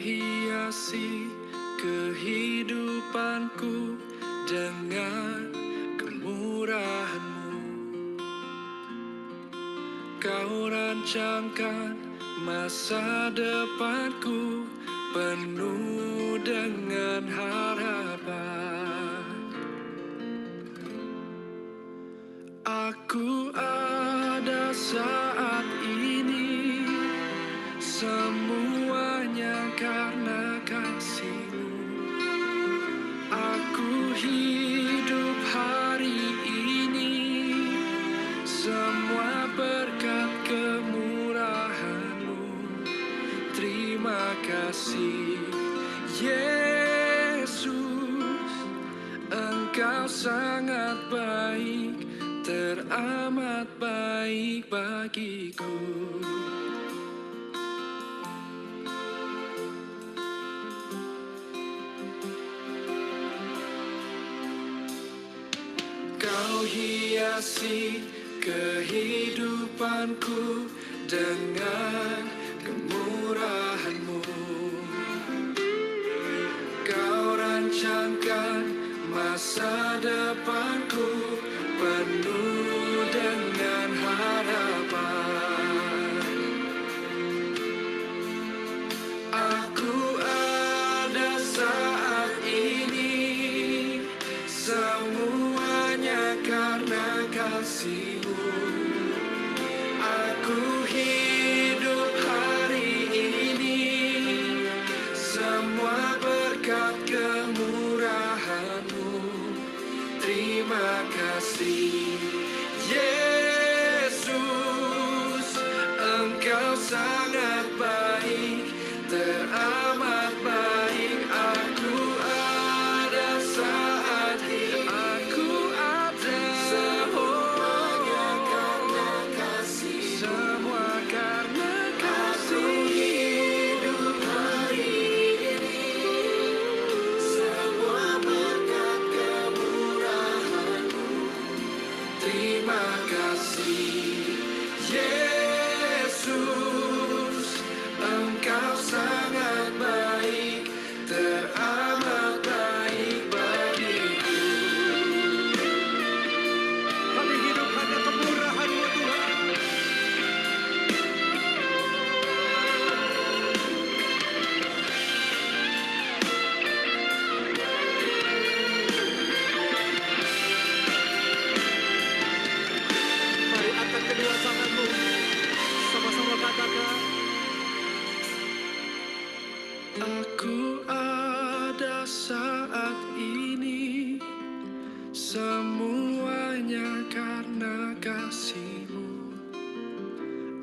hiasi kehidupanku dengan kemurahan-Mu. Kau rancangkan masa depanku penuh dengan harapan. Aku ada saat ini, semuanya karena kasih-Mu. Aku hidup hari ini, semua berkat kemurahan-Mu. Terima kasih Yesus, Engkau sangat baik, teramat baik bagiku. Kau hiasi kehidupanku dengan kemurahan-Mu. Kau rancangkan masa depanku penuh dengan harapan. Aku ada saat ini, semuanya karena kasih-Mu. Aku hidup hari ini, semua berkat kemurahan-Mu. Terima kasih Yesus, Engkau sangat baik, teramat baik. Aku ada saat ini, aku ada, semuanya karena kasih, semua karena kasih. Aku hidup hari ini, semua berkat kemurahan-Mu. Terima kasih Yesus, Engkau sangat baik, teramat baik bagiku. Kami hidup hanya kemurahan-Mu Tuhan. Mari angkat kedua tanganmu, sama-sama katakan. Aku ada saat ini, semuanya karena kasih-Mu.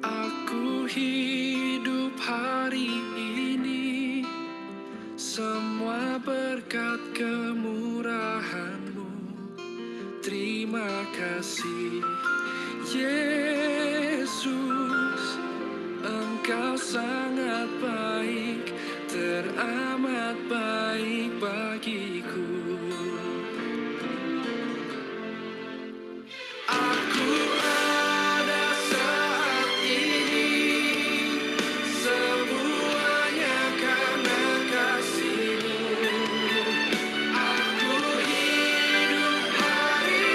Aku hidup hari ini, semua berkat kemurahan-Mu. Terima kasih Yesus, Engkau sangat baik, teramat baik bagiku. Aku ada saat ini, semuanya karena kasih-Mu. Aku hidup hari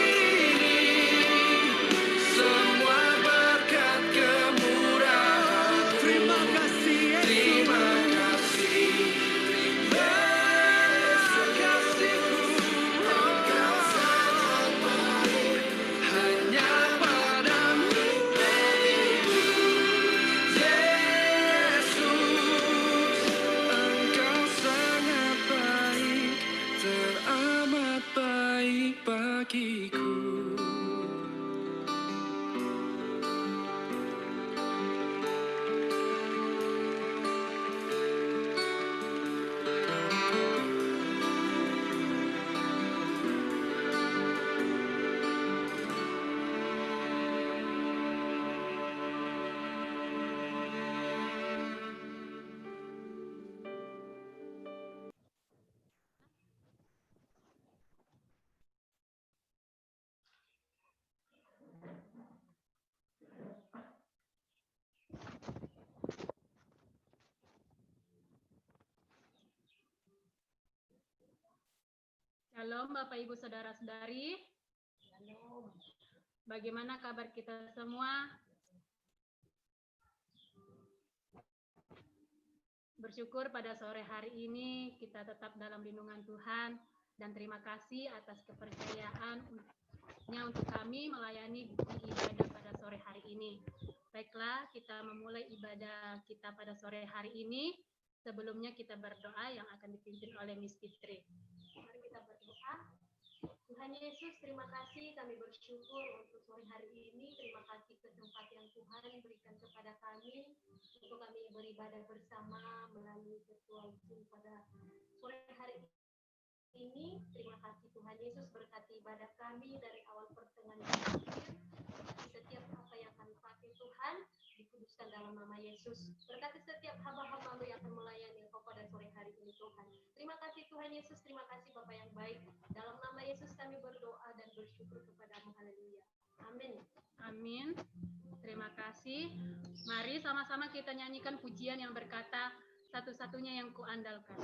ini, semua berkat kemurahan-Mu. Terima kasih Yesus. Terima kasih Yesus, Shalom Bapak Ibu Saudara-saudari. Bagaimana kabar kita semua? Bersyukur pada sore hari ini kita tetap dalam lindungan Tuhan dan terima kasih atas kepercayaannya untuk kami melayani ibadah pada sore hari ini. Baiklah, kita memulai ibadah kita pada sore hari ini. Sebelumnya kita berdoa yang akan dipimpin oleh Miss Fitri. Mari kita berdoa. Tuhan Yesus, terima kasih kami bersyukur untuk sore hari ini. Terima kasih kesempatan yang Tuhan berikan kepada kami untuk kami beribadah bersama melalui virtual Zoom pada sore hari ini. Terima kasih Tuhan Yesus, berkati ibadah kami dari awal pertengahan sampai akhir. Setiap apa yang kami pakai Tuhan dikuduskan dalam nama Yesus. Berkati setiap hamba-hamba yang akan melayani Engkau pada sore hari ini Tuhan. Terima kasih Tuhan Yesus, terima kasih Bapa yang baik. Dalam nama Yesus kami berdoa dan bersyukur kepada-Mu. Haleluya. Amin. Amin. Terima kasih. Mari sama-sama kita nyanyikan pujian yang berkata, satu-satunya yang kuandalkan.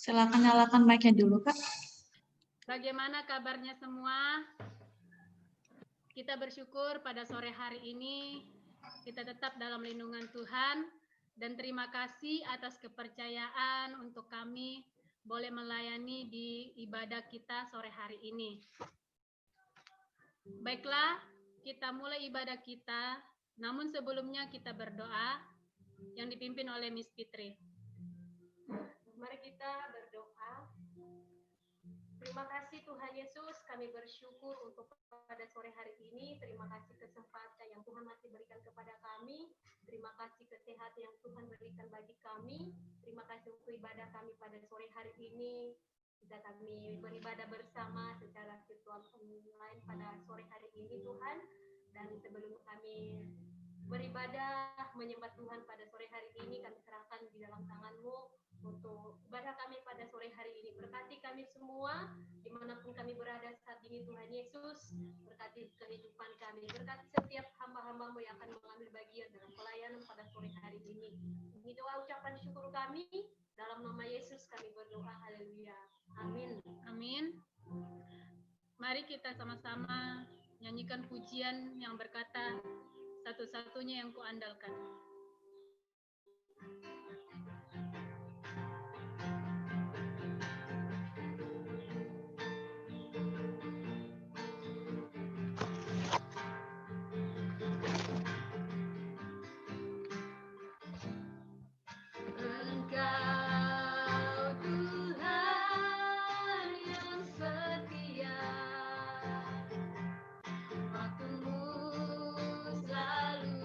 Silakan nyalakan mic-nya dulu, Kak. Bagaimana kabarnya semua? Kita bersyukur pada sore hari ini kita tetap dalam lindungan Tuhan dan terima kasih atas kepercayaan untuk kami boleh melayani di ibadah kita sore hari ini. Baiklah, kita mulai ibadah kita, namun sebelumnya kita berdoa yang dipimpin oleh Miss Fitri. Mari kita berdoa. Terima kasih Tuhan Yesus, kami bersyukur untuk pada sore hari ini. Terima kasih kesempatan yang Tuhan masih berikan kepada kami. Terima kasih kesehatan yang Tuhan berikan bagi kami. Terima kasih untuk ibadah kami pada sore hari ini. Bisa kami beribadah bersama secara virtual online pada sore hari ini Tuhan. Dan sebelum kami beribadah menyembah Tuhan pada sore hari ini, kami serahkan di dalam tangan-Mu untuk ibadah kami pada sore hari ini. Berkati kami semua dimanapun kami berada saat ini Tuhan Yesus. Berkati kehidupan kami, berkati setiap hamba-hamba-Mu yang akan mengambil bagian dalam pelayanan pada sore hari ini. Ini doa ucapan syukur kami, dalam nama Yesus kami berdoa. Haleluya. Amin. Amin. Mari kita sama-sama nyanyikan pujian yang berkata, satu-satunya yang kuandalkan. Engkau Tuhan yang setia, waktu-Mu selalu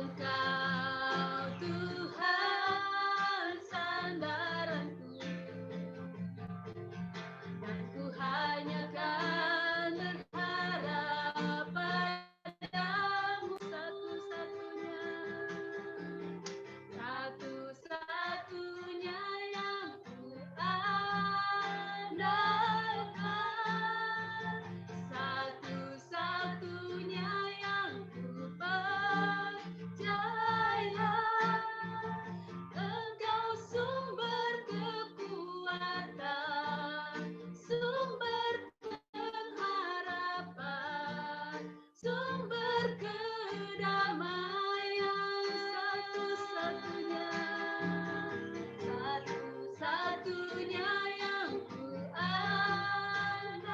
Engkau Tuhan sandaranku, dan ku hanya kan berharap padamu satu-satunya, satu-satunya yang ku andalkan, satu-satunya yang ku percaya. Engkau sumber kekuatan, sumber pengharapan, sumber kedamaian, satu-satunya, satu-satunya yang ku andalkan,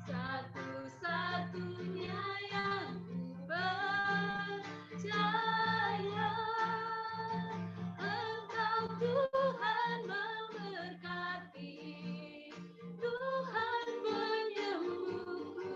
satu-satunya yang ku percaya. Engkau Tuhan memberkati, Tuhan penyembuhku,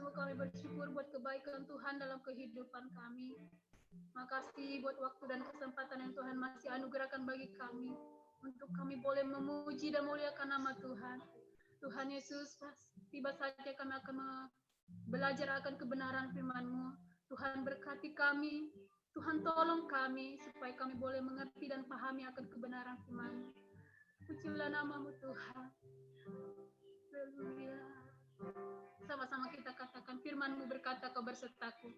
Sungguh kami bersyukur buat kebaikan Tuhan dalam kehidupan kami. Makasih buat waktu dan kesempatan yang Tuhan masih anugerahkan bagi kami untuk kami boleh memuji dan muliakan nama Tuhan. Tuhan Yesus, tiba saja kami akan belajar akan kebenaran firman-Mu. Tuhan berkati kami, Tuhan tolong kami supaya kami boleh mengerti dan pahami akan kebenaran firman-Mu. Pujilah nama-Mu Tuhan. Haleluya. Sama-sama kita katakan, firman-Mu berkata, Kau bersertaku.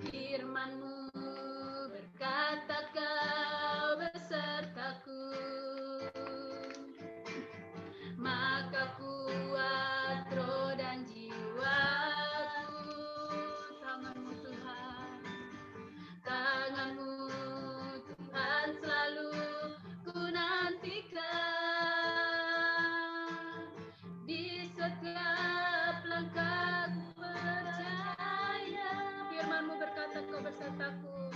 Firman-Mu berkata, Kau bersertaku, maka kuat roh dan jiwaku. Tangan-Mu Tuhan, Tangan-Mu Tuhan selalu ku nantikan. Di setiap langkah ku percaya, firman-Mu berkata, Kau bersertaku.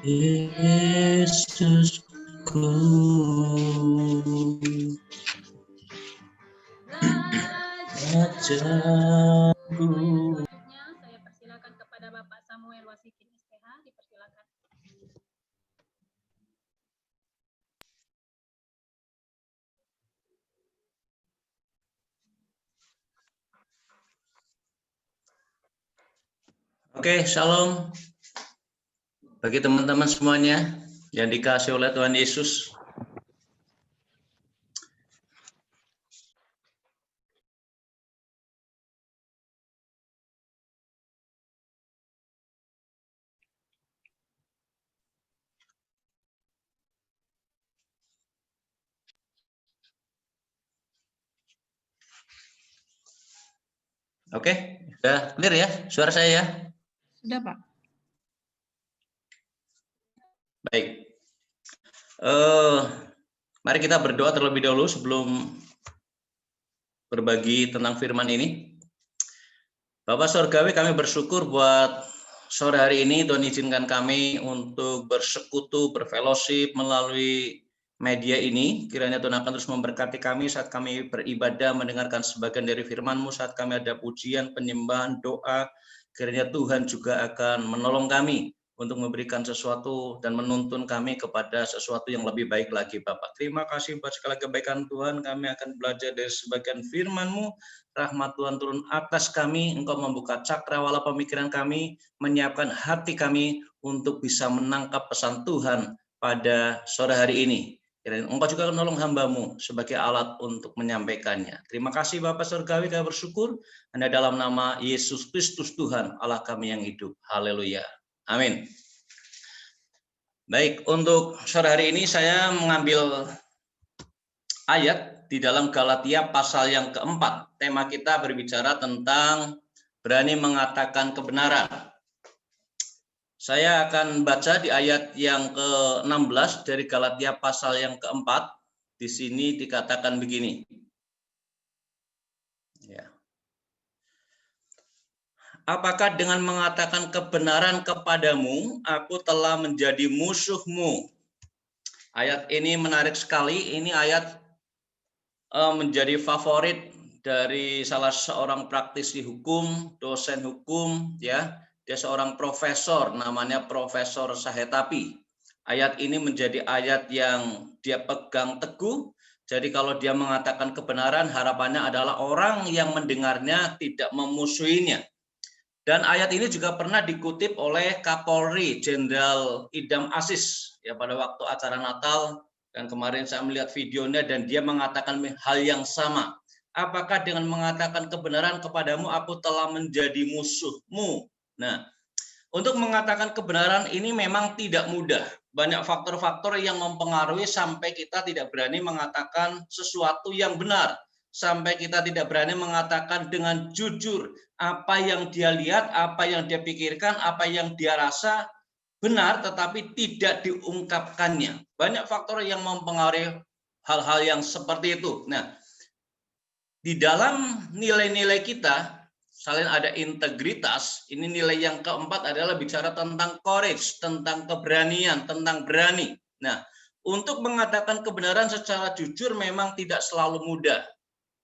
Yesusku. Rajaku. Selanjutnya saya persilakan kepada Bapak Samuel Wasikin SPH, dipersilakan. Oke, shalom bagi teman-teman semuanya yang dikasihi oleh Tuhan Yesus. Oke, sudah clear ya suara saya ya? Sudah, Pak. Baik. Mari kita berdoa terlebih dahulu sebelum berbagi tentang firman ini. Bapak Surgawi, kami bersyukur buat sore hari ini Tuhan izinkan kami untuk bersekutu, berfellowship melalui media ini. Kiranya Tuhan akan terus memberkati kami saat kami beribadah, mendengarkan sebagian dari firman-Mu, saat kami ada pujian, penyembahan, doa. Kiranya Tuhan juga akan menolong kami untuk memberikan sesuatu dan menuntun kami kepada sesuatu yang lebih baik lagi, Bapak. Terima kasih buat segala kebaikan Tuhan. Kami akan belajar dari sebagian firman-Mu. Rahmat Tuhan turun atas kami. Engkau membuka cakrawala pemikiran kami, menyiapkan hati kami untuk bisa menangkap pesan Tuhan pada sore hari ini. Kiranya Engkau juga menolong hamba-Mu sebagai alat untuk menyampaikannya. Terima kasih Bapak Surgawi, kami bersyukur hanya dalam nama Yesus Kristus Tuhan, Allah kami yang hidup. Haleluya. Amin. Baik, untuk sore hari ini saya mengambil ayat di dalam Galatia pasal yang keempat. Tema kita berbicara tentang berani mengatakan kebenaran. Saya akan baca di ayat yang ke-16 dari Galatia pasal yang keempat. Di sini dikatakan begini. Ya. Apakah dengan mengatakan kebenaran kepadamu, aku telah menjadi musuhmu? Ayat ini menarik sekali. Ini ayat menjadi favorit dari salah seorang praktisi hukum, dosen hukum, ya. Dia seorang profesor, namanya Profesor Sahetapi. Ayat ini menjadi ayat yang dia pegang teguh. Jadi kalau dia mengatakan kebenaran, harapannya adalah orang yang mendengarnya tidak memusuhinya. Dan ayat ini juga pernah dikutip oleh Kapolri Jenderal Idam Aziz ya pada waktu acara Natal, dan kemarin saya melihat videonya dan dia mengatakan hal yang sama. Apakah dengan mengatakan kebenaran kepadamu aku telah menjadi musuhmu? Nah, untuk mengatakan kebenaran ini memang tidak mudah. Banyak faktor-faktor yang mempengaruhi sampai kita tidak berani mengatakan sesuatu yang benar. Sampai kita tidak berani mengatakan dengan jujur apa yang dia lihat, apa yang dia pikirkan, apa yang dia rasa benar tetapi tidak diungkapkannya. Banyak faktor yang mempengaruhi hal-hal yang seperti itu. Nah, di dalam nilai-nilai kita, selain ada integritas, ini nilai yang keempat adalah bicara tentang courage, tentang keberanian, tentang berani. Nah, untuk mengatakan kebenaran secara jujur memang tidak selalu mudah.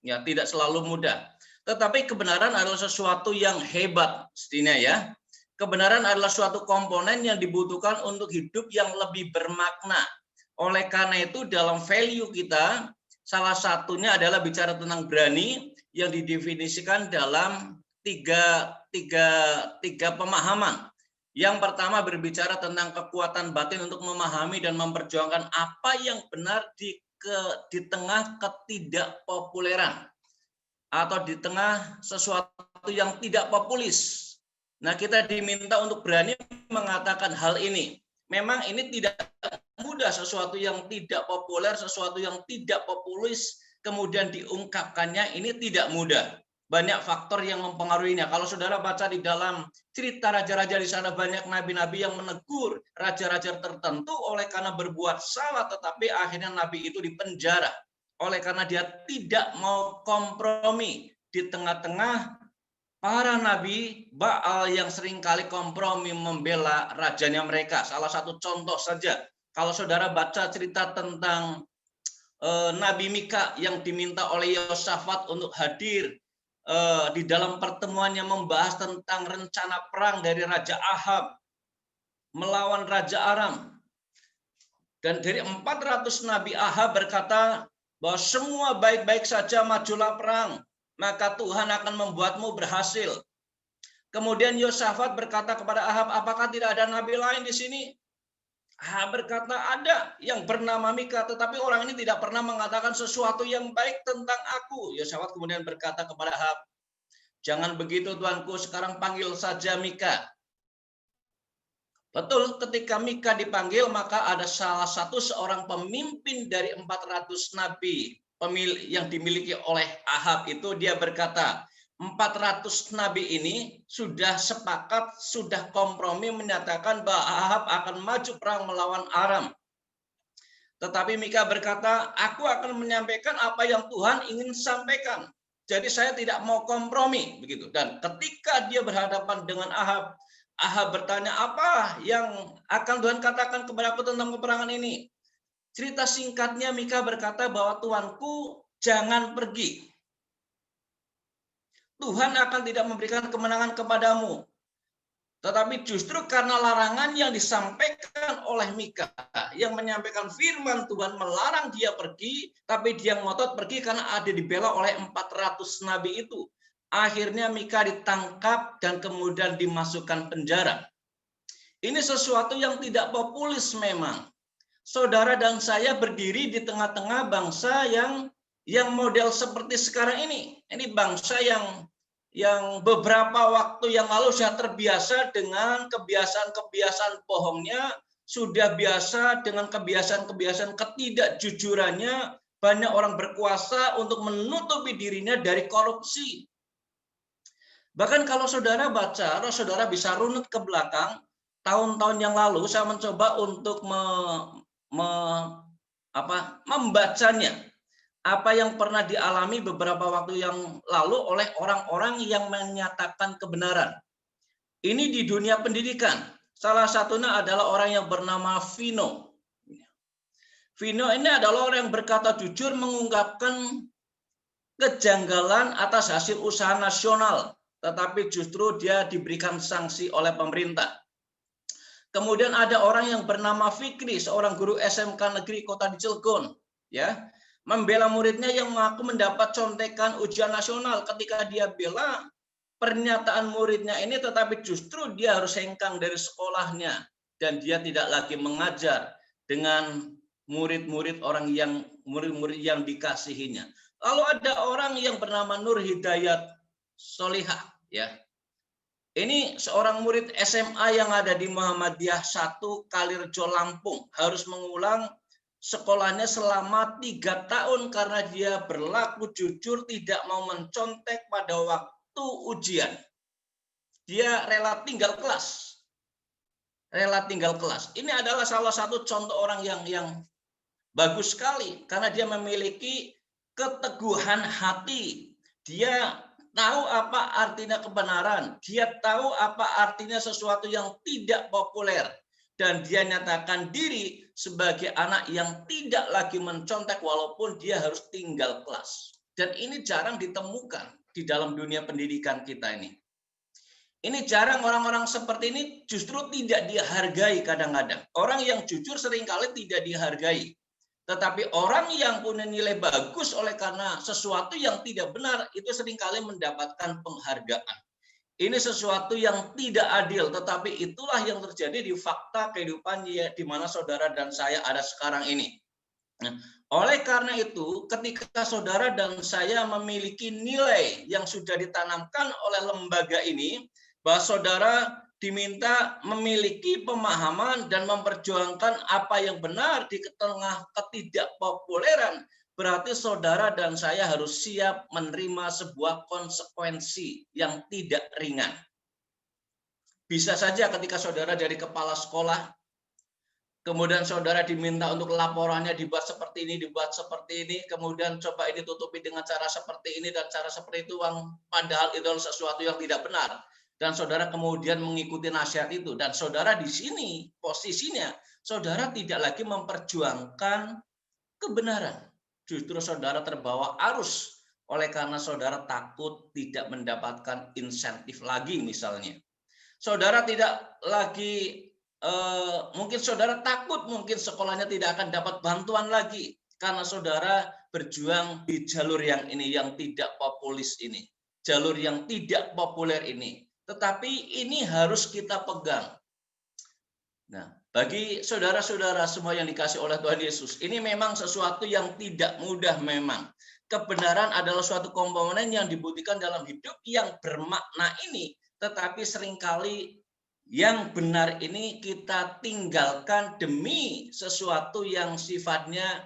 Ya, tidak selalu mudah. Tetapi kebenaran adalah sesuatu yang hebat, setidaknya ya. Kebenaran adalah suatu komponen yang dibutuhkan untuk hidup yang lebih bermakna. Oleh karena itu dalam value kita, salah satunya adalah bicara tentang berani yang didefinisikan dalam tiga pemahaman. Yang pertama berbicara tentang kekuatan batin untuk memahami dan memperjuangkan apa yang benar di tengah ketidakpopuleran atau di tengah sesuatu yang tidak populis. Nah, kita diminta untuk berani mengatakan hal ini. Memang ini tidak mudah, sesuatu yang tidak populer, sesuatu yang tidak populis, kemudian diungkapkannya ini tidak mudah. Banyak faktor yang mempengaruhinya. Kalau saudara baca di dalam cerita raja-raja di sana, banyak nabi-nabi yang menegur raja-raja tertentu oleh karena berbuat salah, tetapi akhirnya nabi itu dipenjara. Oleh karena dia tidak mau kompromi di tengah-tengah para nabi Baal yang seringkali kompromi membela rajanya mereka. Salah satu contoh saja, kalau saudara baca cerita tentang Nabi Mika yang diminta oleh Yosafat untuk hadir di dalam pertemuannya membahas tentang rencana perang dari Raja Ahab melawan Raja Aram. Dan dari 400 Nabi Ahab berkata bahwa semua baik-baik saja, majulah perang, maka Tuhan akan membuatmu berhasil. Kemudian Yosafat berkata kepada Ahab, apakah tidak ada nabi lain di sini? Ahab berkata, ada yang bernama Mika, tetapi orang ini tidak pernah mengatakan sesuatu yang baik tentang aku. Yosafat kemudian berkata kepada Ahab, jangan begitu Tuanku, sekarang panggil saja Mika. Betul, ketika Mika dipanggil, maka ada salah satu seorang pemimpin dari 400 nabi yang dimiliki oleh Ahab itu, dia berkata, 400 nabi ini sudah sepakat, sudah kompromi menyatakan bahwa Ahab akan maju perang melawan Aram. Tetapi Mika berkata, aku akan menyampaikan apa yang Tuhan ingin sampaikan. Jadi saya tidak mau kompromi begitu. Dan ketika dia berhadapan dengan Ahab, Ahab bertanya, apa yang akan Tuhan katakan kepada aku tentang peperangan ini? Cerita singkatnya, Mika berkata bahwa Tuanku jangan pergi. Tuhan akan tidak memberikan kemenangan kepadamu. Tetapi justru karena larangan yang disampaikan oleh Mika, yang menyampaikan firman Tuhan melarang dia pergi, tapi dia ngotot pergi karena ada dibela oleh 400 nabi itu. Akhirnya Mika ditangkap dan kemudian dimasukkan penjara. Ini sesuatu yang tidak populis memang. Saudara dan saya berdiri di tengah-tengah bangsa yang model seperti sekarang ini. Ini bangsa yang beberapa waktu yang lalu sudah terbiasa dengan kebiasaan-kebiasaan bohongnya, sudah biasa dengan kebiasaan-kebiasaan ketidakjujurannya. Banyak orang berkuasa untuk menutupi dirinya dari korupsi. Bahkan kalau saudara baca, saudara bisa runut ke belakang, tahun-tahun yang lalu saya mencoba untuk membacanya. Apa yang pernah dialami beberapa waktu yang lalu oleh orang-orang yang menyatakan kebenaran. Ini di dunia pendidikan. Salah satunya adalah orang yang bernama Vino. Vino ini adalah orang yang berkata jujur, mengungkapkan kejanggalan atas hasil usaha nasional, tetapi justru dia diberikan sanksi oleh pemerintah. Kemudian ada orang yang bernama Fikri, seorang guru SMK negeri kota di Cilegon, ya, membela muridnya yang mengaku mendapat contekan ujian nasional. Ketika dia bela pernyataan muridnya ini, tetapi justru dia harus hengkang dari sekolahnya dan dia tidak lagi mengajar dengan murid-murid yang dikasihinya. Lalu ada orang yang bernama Nur Hidayat Solihah, ya. Ini seorang murid SMA yang ada di Muhammadiyah 1 Kalirejo Lampung, harus mengulang sekolahnya selama 3 tahun karena dia berlaku jujur, tidak mau mencontek pada waktu ujian. Dia rela tinggal kelas. Ini adalah salah satu contoh orang yang bagus sekali karena dia memiliki keteguhan hati. Dia tahu apa artinya kebenaran. Dia tahu apa artinya sesuatu yang tidak populer. Dan dia nyatakan diri sebagai anak yang tidak lagi mencontek walaupun dia harus tinggal kelas. Dan ini jarang ditemukan di dalam dunia pendidikan kita ini. Ini jarang, orang-orang seperti ini justru tidak dihargai kadang-kadang. Orang yang jujur seringkali tidak dihargai. Tetapi orang yang punya nilai bagus oleh karena sesuatu yang tidak benar, itu seringkali mendapatkan penghargaan. Ini sesuatu yang tidak adil, tetapi itulah yang terjadi di fakta kehidupan di mana saudara dan saya ada sekarang ini. Nah, oleh karena itu, ketika saudara dan saya memiliki nilai yang sudah ditanamkan oleh lembaga ini, bahwa saudara diminta memiliki pemahaman dan memperjuangkan apa yang benar di tengah ketidakpopuleran, berarti saudara dan saya harus siap menerima sebuah konsekuensi yang tidak ringan. Bisa saja ketika saudara dari kepala sekolah, kemudian saudara diminta untuk laporannya dibuat seperti ini, kemudian coba ini tutupi dengan cara seperti ini dan cara seperti itu, padahal itu adalah sesuatu yang tidak benar. Dan saudara kemudian mengikuti nasihat itu, dan saudara di sini posisinya, saudara tidak lagi memperjuangkan kebenaran. Justru saudara terbawa arus oleh karena saudara takut tidak mendapatkan insentif lagi misalnya. Saudara tidak lagi mungkin saudara takut mungkin sekolahnya tidak akan dapat bantuan lagi karena saudara berjuang di jalur yang ini yang tidak populis ini, jalur yang tidak populer ini. Tetapi ini harus kita pegang. Nah, bagi saudara-saudara semua yang dikasih oleh Tuhan Yesus, ini memang sesuatu yang tidak mudah memang. Kebenaran adalah suatu komponen yang dibutuhkan dalam hidup yang bermakna ini, tetapi seringkali yang benar ini kita tinggalkan demi sesuatu yang sifatnya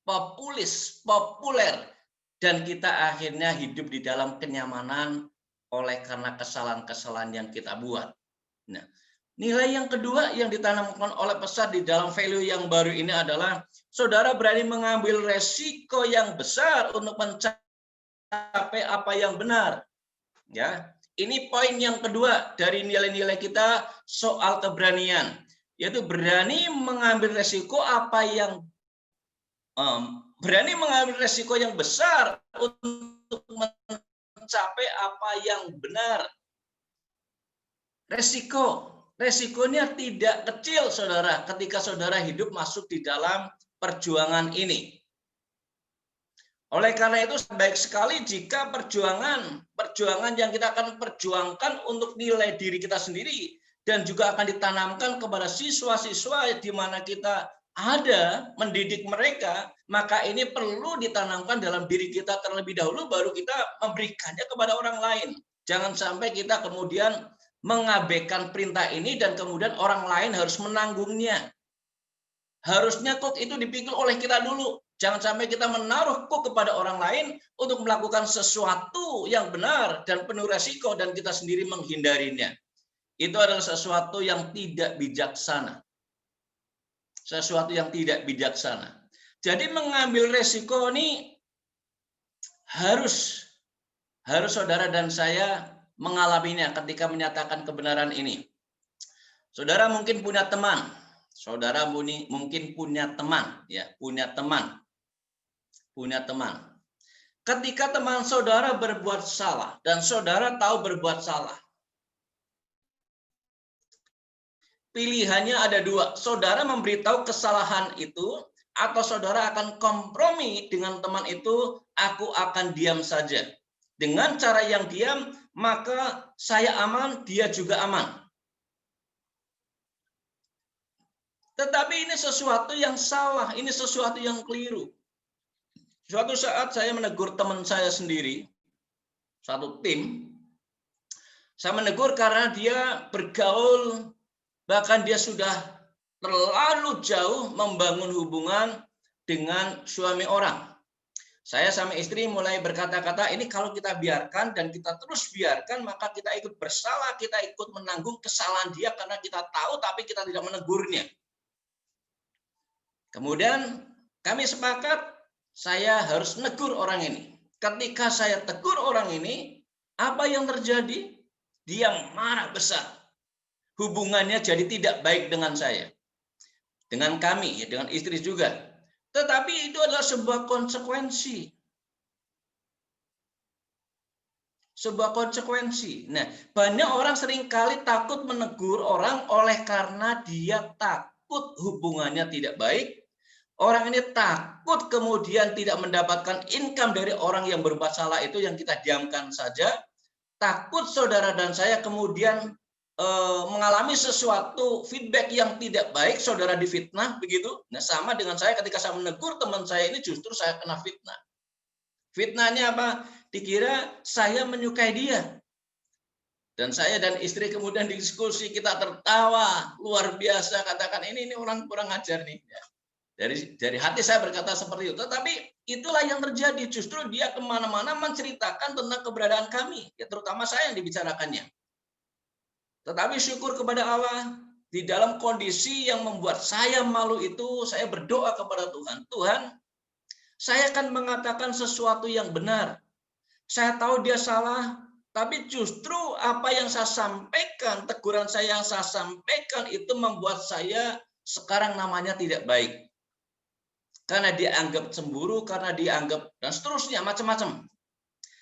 populer, dan kita akhirnya hidup di dalam kenyamanan oleh karena kesalahan-kesalahan yang kita buat. Nah, nilai yang kedua yang ditanamkan oleh pesan di dalam value yang baru ini adalah saudara berani mengambil resiko yang besar untuk mencapai apa yang benar. Ya, ini poin yang kedua dari nilai-nilai kita soal keberanian, yaitu berani mengambil resiko berani mengambil resiko yang besar untuk mencapai apa yang benar. Resikonya tidak kecil, saudara, ketika saudara hidup masuk di dalam perjuangan ini. Oleh karena itu baik sekali jika perjuangan yang kita akan perjuangkan untuk nilai diri kita sendiri dan juga akan ditanamkan kepada siswa-siswa di mana kita ada mendidik mereka, maka ini perlu ditanamkan dalam diri kita terlebih dahulu baru kita memberikannya kepada orang lain. Jangan sampai kita kemudian mengabaikan perintah ini dan kemudian orang lain harus menanggungnya. Harusnya kok itu dipikul oleh kita dulu. Jangan sampai kita menaruh kok kepada orang lain untuk melakukan sesuatu yang benar dan penuh resiko dan kita sendiri menghindarinya. Itu adalah sesuatu yang tidak bijaksana. Sesuatu yang tidak bijaksana. Jadi mengambil resiko ini harus saudara dan saya mengalaminya ketika menyatakan kebenaran ini. Saudara mungkin punya teman. Saudara mungkin punya teman, ya, punya teman. Ketika teman saudara berbuat salah dan saudara tahu berbuat salah, pilihannya ada dua. Saudara memberitahu kesalahan itu atau saudara akan kompromi dengan teman itu, aku akan diam saja. Dengan cara yang diam, maka saya aman, dia juga aman. Tetapi ini sesuatu yang salah, ini sesuatu yang keliru. Suatu saat saya menegur teman saya sendiri, satu tim. Saya menegur karena dia bergaul, bahkan dia sudah terlalu jauh membangun hubungan dengan suami orang. Saya sama istri mulai berkata-kata, ini kalau kita biarkan dan kita terus biarkan, maka kita ikut bersalah, kita ikut menanggung kesalahan dia karena kita tahu tapi kita tidak menegurnya. Kemudian kami sepakat, saya harus negur orang ini. Ketika saya tegur orang ini, apa yang terjadi? Dia marah besar. Hubungannya jadi tidak baik dengan saya. Dengan kami, ya, dengan istri juga. Tetapi itu adalah sebuah konsekuensi. Sebuah konsekuensi. Nah, banyak orang seringkali takut menegur orang oleh karena dia takut hubungannya tidak baik. Orang ini takut kemudian tidak mendapatkan income dari orang yang berbuat salah itu yang kita diamkan saja. Takut saudara dan saya kemudian mengalami sesuatu feedback yang tidak baik, saudara difitnah begitu. Nah, sama dengan saya ketika saya menegur teman saya ini justru saya kena fitnah. Fitnahnya apa? Dikira saya menyukai dia. Dan saya dan istri kemudian diskusi, kita tertawa luar biasa, katakan ini orang kurang ajar nih. Dari hati saya berkata seperti itu. Tetapi itulah yang terjadi. Justru dia kemana-mana menceritakan tentang keberadaan kami. Ya, terutama saya yang dibicarakannya. Tetapi syukur kepada Allah, di dalam kondisi yang membuat saya malu itu, saya berdoa kepada Tuhan. Tuhan, saya akan mengatakan sesuatu yang benar. Saya tahu dia salah, tapi justru apa yang saya sampaikan, teguran saya yang saya sampaikan itu membuat saya sekarang namanya tidak baik. Karena dianggap cemburu, karena dianggap, dan seterusnya, macam-macam.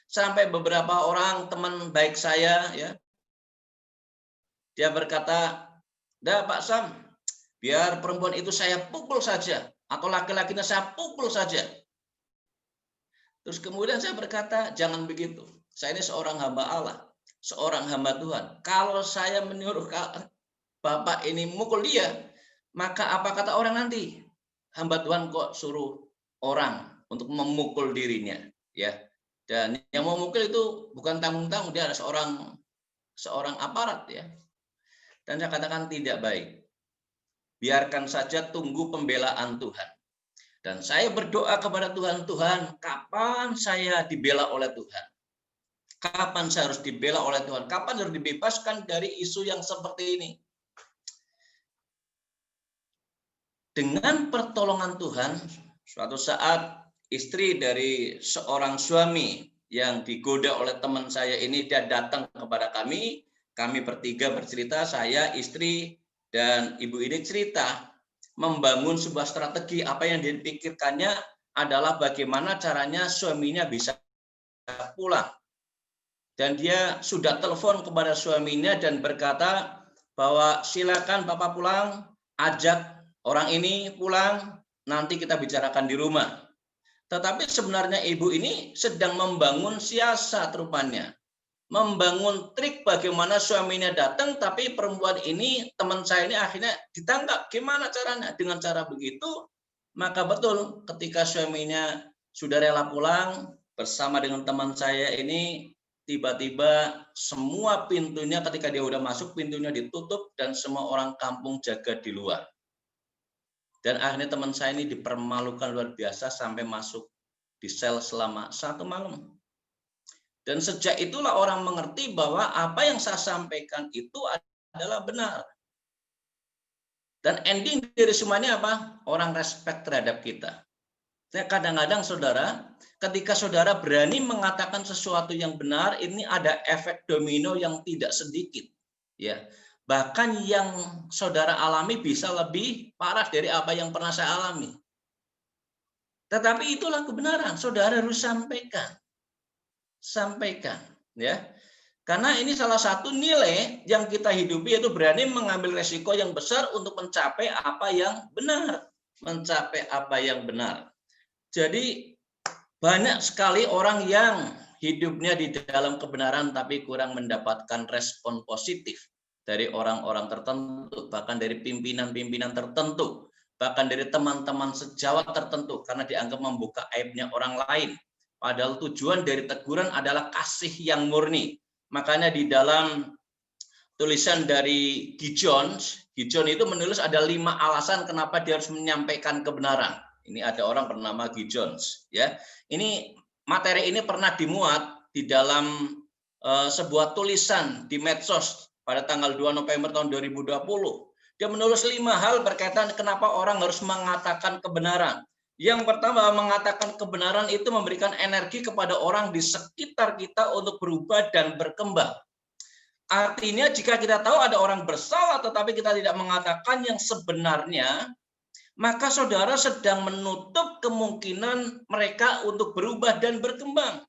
Sampai beberapa orang teman baik saya, ya, dia berkata, "Dah Pak Sam, biar perempuan itu saya pukul saja, atau laki-lakinya saya pukul saja." Terus kemudian saya berkata, "Jangan begitu. Saya ini seorang hamba Allah, seorang hamba Tuhan. Kalau saya menyuruh Bapak ini mukul dia, maka apa kata orang nanti? Hamba Tuhan kok suruh orang untuk memukul dirinya, ya. Dan yang mau mukul itu bukan tanggung-tanggung, dia adalah seorang aparat, ya. Dan saya katakan tidak baik. Biarkan saja, tunggu pembelaan Tuhan. Dan saya berdoa kepada Tuhan, Tuhan, kapan saya dibela oleh Tuhan? Kapan saya harus dibela oleh Tuhan? Kapan harus dibebaskan dari isu yang seperti ini? Dengan pertolongan Tuhan, suatu saat istri dari seorang suami yang digoda oleh teman saya ini, dia datang kepada kami bertiga bercerita, saya, istri, dan ibu ini cerita, membangun sebuah strategi. Apa yang dipikirkannya adalah bagaimana caranya suaminya bisa pulang. Dan dia sudah telepon kepada suaminya dan berkata bahwa silakan Bapak pulang, ajak orang ini pulang, nanti kita bicarakan di rumah. Tetapi sebenarnya ibu ini sedang membangun siasat rupanya. Membangun trik bagaimana suaminya datang, tapi perempuan ini, teman saya ini akhirnya ditangkap. Gimana caranya? Dengan cara begitu, maka betul ketika suaminya sudah rela pulang, bersama dengan teman saya ini, tiba-tiba semua pintunya ketika dia udah masuk, pintunya ditutup dan semua orang kampung jaga di luar. Dan akhirnya teman saya ini dipermalukan luar biasa sampai masuk di sel selama 1 malam. Dan sejak itulah orang mengerti bahwa apa yang saya sampaikan itu adalah benar. Dan ending dari semuanya apa? Orang respect terhadap kita. Kadang-kadang saudara, ketika saudara berani mengatakan sesuatu yang benar, ini ada efek domino yang tidak sedikit. Ya, bahkan yang saudara alami bisa lebih parah dari apa yang pernah saya alami. Tetapi itulah kebenaran, saudara harus sampaikan. Sampaikan, ya. Karena ini salah satu nilai yang kita hidupi, yaitu berani mengambil resiko yang besar untuk mencapai apa yang benar. Mencapai apa yang benar. Jadi banyak sekali orang yang hidupnya di dalam kebenaran tapi kurang mendapatkan respon positif dari orang-orang tertentu, bahkan dari pimpinan-pimpinan tertentu, bahkan dari teman-teman sejawat tertentu, karena dianggap membuka aibnya orang lain. Padahal tujuan dari teguran adalah kasih yang murni. Makanya di dalam tulisan dari Gijon itu menulis ada 5 alasan kenapa dia harus menyampaikan kebenaran. Ini ada orang bernama Gijon, ya. Ini materi ini pernah dimuat di dalam sebuah tulisan di medsos pada tanggal 2 November tahun 2020. Dia menulis 5 hal berkaitan kenapa orang harus mengatakan kebenaran. Yang pertama, mengatakan kebenaran itu memberikan energi kepada orang di sekitar kita untuk berubah dan berkembang. Artinya jika kita tahu ada orang bersalah tetapi kita tidak mengatakan yang sebenarnya, maka saudara sedang menutup kemungkinan mereka untuk berubah dan berkembang.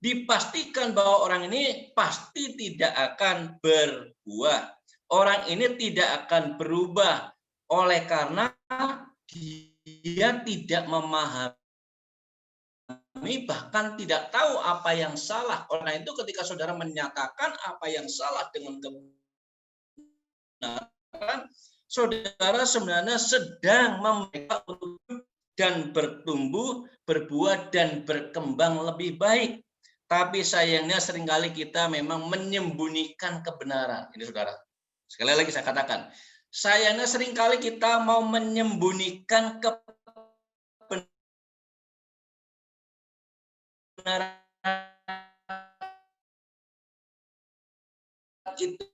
Dipastikan bahwa orang ini pasti tidak akan berbuah. Orang ini tidak akan berubah oleh karena dia tidak memahami, bahkan tidak tahu apa yang salah. Karena itu ketika saudara menyatakan apa yang salah dengan kebenaran, saudara sebenarnya sedang membuka dan bertumbuh, berbuah dan berkembang lebih baik. Tapi sayangnya seringkali kita memang menyembunyikan kebenaran. Ini saudara. Sekali lagi saya katakan, sayangnya seringkali kita mau menyembunyikan kebenaran itu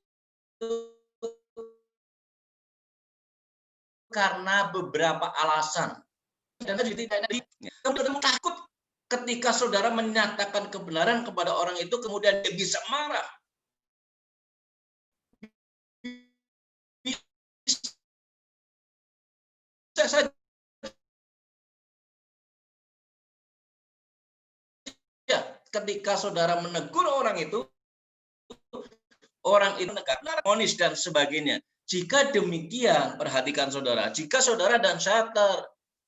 karena beberapa alasan. Dan kemudian takut ketika saudara menyatakan kebenaran kepada orang itu, kemudian dia bisa marah. Bisa saja ketika saudara menegur orang itu negara harmonis dan sebagainya. Jika demikian, perhatikan saudara, jika saudara dan saya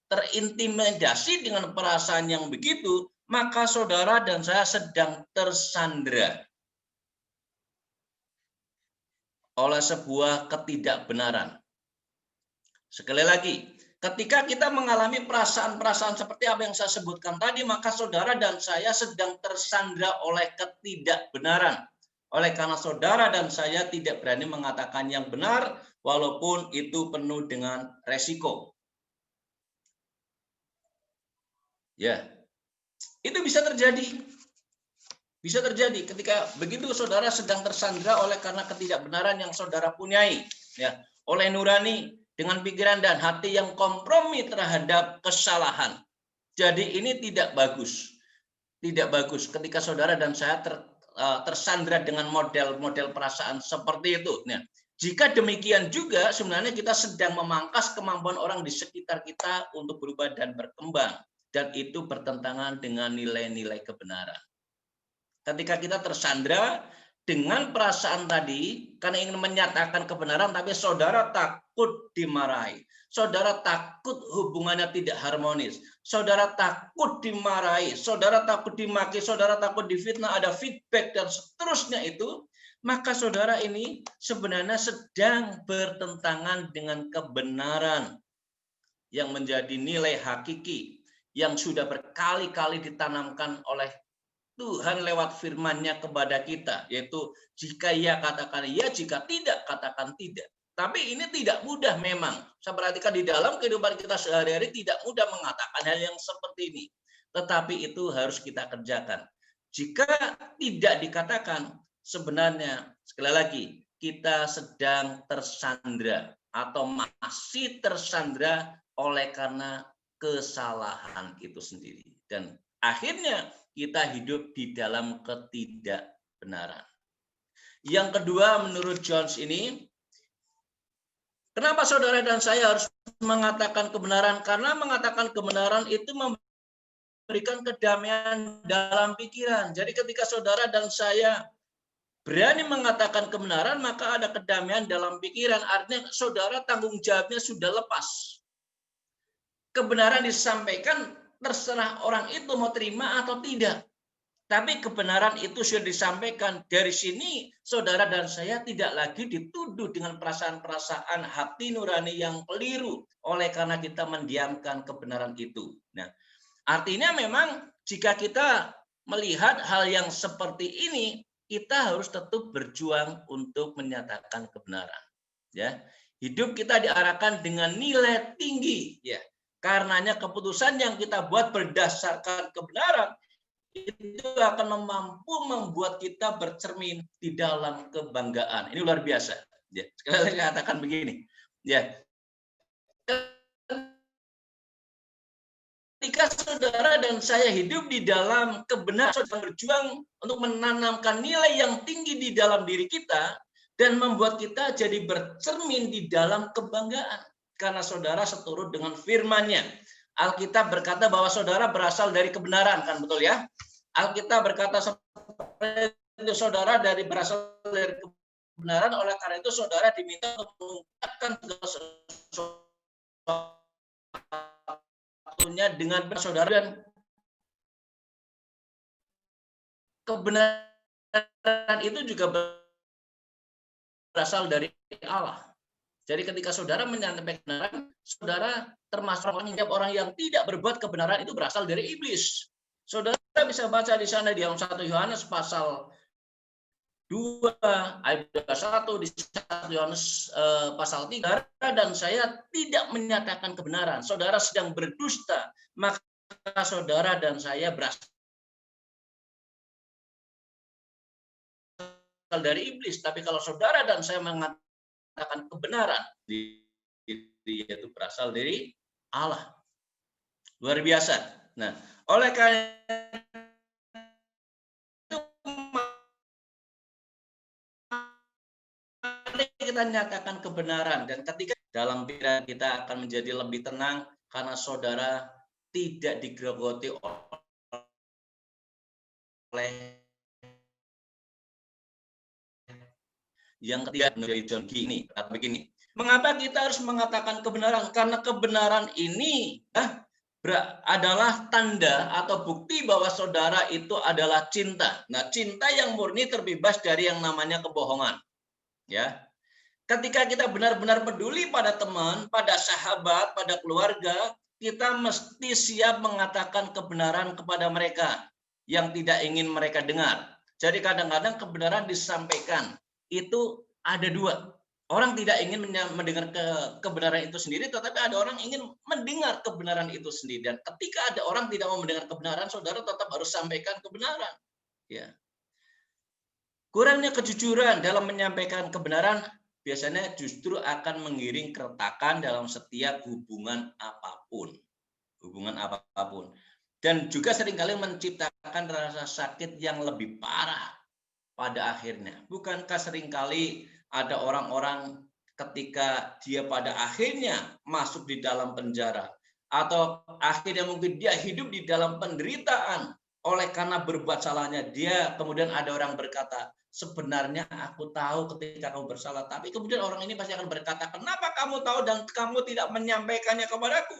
terintimidasi dengan perasaan yang begitu, maka saudara dan saya sedang tersandra oleh sebuah ketidakbenaran. Sekali lagi, ketika kita mengalami perasaan-perasaan seperti apa yang saya sebutkan tadi, maka saudara dan saya sedang tersandra oleh ketidakbenaran. Oleh karena saudara dan saya tidak berani mengatakan yang benar, walaupun itu penuh dengan resiko. Ya, itu bisa terjadi. Bisa terjadi ketika begitu saudara sedang tersandra oleh karena ketidakbenaran yang saudara punyai, ya, oleh nurani dengan pikiran dan hati yang kompromi terhadap kesalahan. Jadi ini tidak bagus. Tidak bagus ketika saudara dan saya tersandra dengan model-model perasaan seperti itu. Nah, jika demikian juga sebenarnya kita sedang memangkas kemampuan orang di sekitar kita untuk berubah dan berkembang. Dan itu bertentangan dengan nilai-nilai kebenaran. Ketika kita tersandra dengan perasaan tadi, karena ingin menyatakan kebenaran, tapi saudara takut dimarahi. Saudara takut hubungannya tidak harmonis. Saudara takut dimarahi. Saudara takut dimaki. Saudara takut difitnah, ada feedback, dan seterusnya itu. Maka saudara ini sebenarnya sedang bertentangan dengan kebenaran yang menjadi nilai hakiki yang sudah berkali-kali ditanamkan oleh Tuhan lewat firman-Nya kepada kita, yaitu jika ya katakan ya, jika tidak katakan tidak. Tapi ini tidak mudah memang. Saya perhatikan di dalam kehidupan kita sehari-hari tidak mudah mengatakan hal yang seperti ini. Tetapi itu harus kita kerjakan. Jika tidak dikatakan, sebenarnya sekali lagi kita sedang tersandra atau masih tersandra oleh karena kesalahan itu sendiri. Dan akhirnya kita hidup di dalam ketidakbenaran. Yang kedua, menurut Jones ini, kenapa saudara dan saya harus mengatakan kebenaran? Karena mengatakan kebenaran itu memberikan kedamaian dalam pikiran. Jadi ketika saudara dan saya berani mengatakan kebenaran, maka ada kedamaian dalam pikiran. Artinya saudara tanggung jawabnya sudah lepas. Kebenaran disampaikan, terserah orang itu mau terima atau tidak. Tapi kebenaran itu sudah disampaikan. Dari sini saudara dan saya tidak lagi dituduh dengan perasaan-perasaan hati nurani yang keliru oleh karena kita mendiamkan kebenaran itu. Nah, artinya memang jika kita melihat hal yang seperti ini, kita harus tetap berjuang untuk menyatakan kebenaran. Ya, hidup kita diarahkan dengan nilai tinggi. Ya, karenanya keputusan yang kita buat berdasarkan kebenaran itu akan mampu membuat kita bercermin di dalam kebanggaan. Ini luar biasa. Ya, sekali lagi saya katakan begini. Ya, ketika saudara dan saya hidup di dalam kebenaran, saudara berjuang untuk menanamkan nilai yang tinggi di dalam diri kita dan membuat kita jadi bercermin di dalam kebanggaan. Karena saudara seturut dengan firman-Nya. Alkitab berkata bahwa saudara berasal dari kebenaran, kan betul ya? Alkitab berkata saudara berasal dari kebenaran, oleh karena itu saudara diminta untuk mengungkapkan sesuatunya dengan benar saudara, dan kebenaran itu juga berasal dari Allah. Jadi ketika saudara menyampaikan kebenaran, saudara termasuk orang yang tidak berbuat kebenaran itu berasal dari iblis. Saudara bisa baca di sana di 1 Yohanes pasal 2 ayat 21, di 1 Yohanes pasal 3, dan saya tidak menyatakan kebenaran. Saudara sedang berdusta, maka saudara dan saya berasal dari iblis. Tapi kalau saudara dan saya mengatakan kebenaran, diri, yaitu berasal dari Allah. Luar biasa. Nah, oleh karena itu mari kita nyatakan kebenaran, dan ketika dalam pikiran kita akan menjadi lebih tenang karena saudara tidak digerogoti oleh yang ketiga menurut John G. ini begini. Mengapa kita harus mengatakan kebenaran? Karena kebenaran ini adalah tanda atau bukti bahwa saudara itu adalah cinta. Nah, cinta yang murni terbebas dari yang namanya kebohongan. Ya. Ketika kita benar-benar peduli pada teman, pada sahabat, pada keluarga, kita mesti siap mengatakan kebenaran kepada mereka yang tidak ingin mereka dengar. Jadi kadang-kadang kebenaran disampaikan itu ada dua. Orang tidak ingin mendengar kebenaran itu sendiri, tetapi ada orang ingin mendengar kebenaran itu sendiri. Dan ketika ada orang tidak mau mendengar kebenaran, saudara tetap harus sampaikan kebenaran. Ya. Kurangnya kejujuran dalam menyampaikan kebenaran biasanya justru akan mengiring keretakan dalam setiap hubungan apapun. Hubungan apapun. Dan juga seringkali menciptakan rasa sakit yang lebih parah pada akhirnya. Bukankah seringkali ada orang-orang ketika dia pada akhirnya masuk di dalam penjara, atau akhirnya mungkin dia hidup di dalam penderitaan oleh karena berbuat salahnya, dia kemudian ada orang berkata, sebenarnya aku tahu ketika kamu bersalah, tapi kemudian orang ini pasti akan berkata, kenapa kamu tahu dan kamu tidak menyampaikannya kepadaku?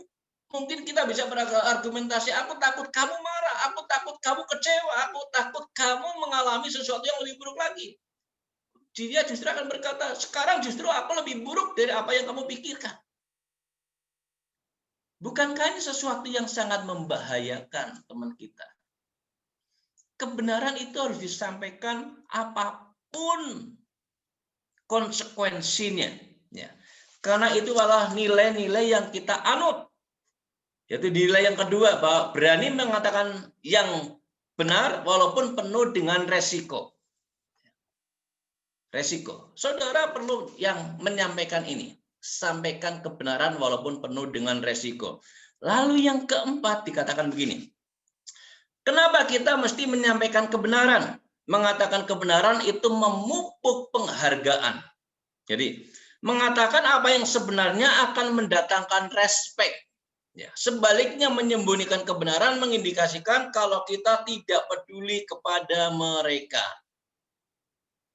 Mungkin kita bisa berargumentasi, aku takut kamu marah, aku takut kamu kecewa, aku takut kamu mengalami sesuatu yang lebih buruk lagi. Dia justru akan berkata, sekarang justru aku lebih buruk dari apa yang kamu pikirkan. Bukankah ini sesuatu yang sangat membahayakan teman kita? Kebenaran itu harus disampaikan apapun konsekuensinya. Ya. Karena itu adalah nilai-nilai yang kita anut. Yaitu nilai yang kedua, bahwa berani mengatakan yang benar walaupun penuh dengan resiko. Resiko. Saudara perlu yang menyampaikan ini. Sampaikan kebenaran walaupun penuh dengan resiko. Lalu yang keempat dikatakan begini. Kenapa kita mesti menyampaikan kebenaran? Mengatakan kebenaran itu memupuk penghargaan. Jadi, mengatakan apa yang sebenarnya akan mendatangkan respek. Ya, sebaliknya menyembunyikan kebenaran mengindikasikan kalau kita tidak peduli kepada mereka.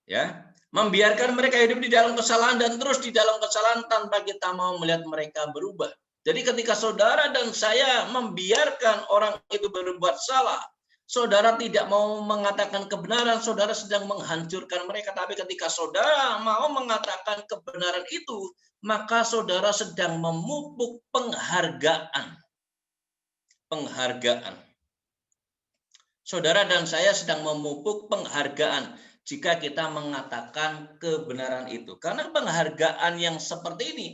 Ya, membiarkan mereka hidup di dalam kesalahan dan terus di dalam kesalahan tanpa kita mau melihat mereka berubah. Jadi ketika saudara dan saya membiarkan orang itu berbuat salah, saudara tidak mau mengatakan kebenaran, saudara sedang menghancurkan mereka. Tapi ketika saudara mau mengatakan kebenaran itu, maka saudara sedang memupuk penghargaan. Penghargaan. Saudara dan saya sedang memupuk penghargaan jika kita mengatakan kebenaran itu. Karena penghargaan yang seperti ini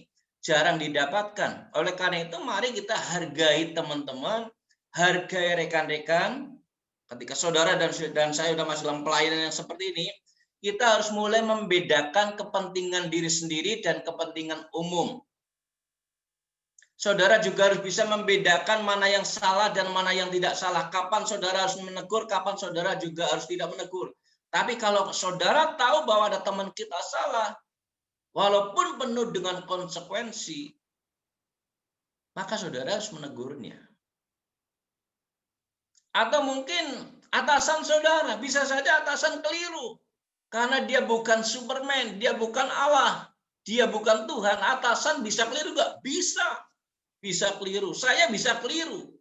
jarang didapatkan. Oleh karena itu, mari kita hargai teman-teman, hargai rekan-rekan. Ketika saudara dan saya sudah masuk dalam pelayanan yang seperti ini, kita harus mulai membedakan kepentingan diri sendiri dan kepentingan umum. Saudara juga harus bisa membedakan mana yang salah dan mana yang tidak salah. Kapan saudara harus menegur, kapan saudara juga harus tidak menegur. Tapi kalau saudara tahu bahwa ada teman kita salah, walaupun penuh dengan konsekuensi, maka saudara harus menegurnya. Atau mungkin atasan saudara, bisa saja atasan keliru. Karena dia bukan Superman, dia bukan Allah, dia bukan Tuhan. Atasan bisa keliru nggak? Bisa. Bisa keliru. Saya bisa keliru.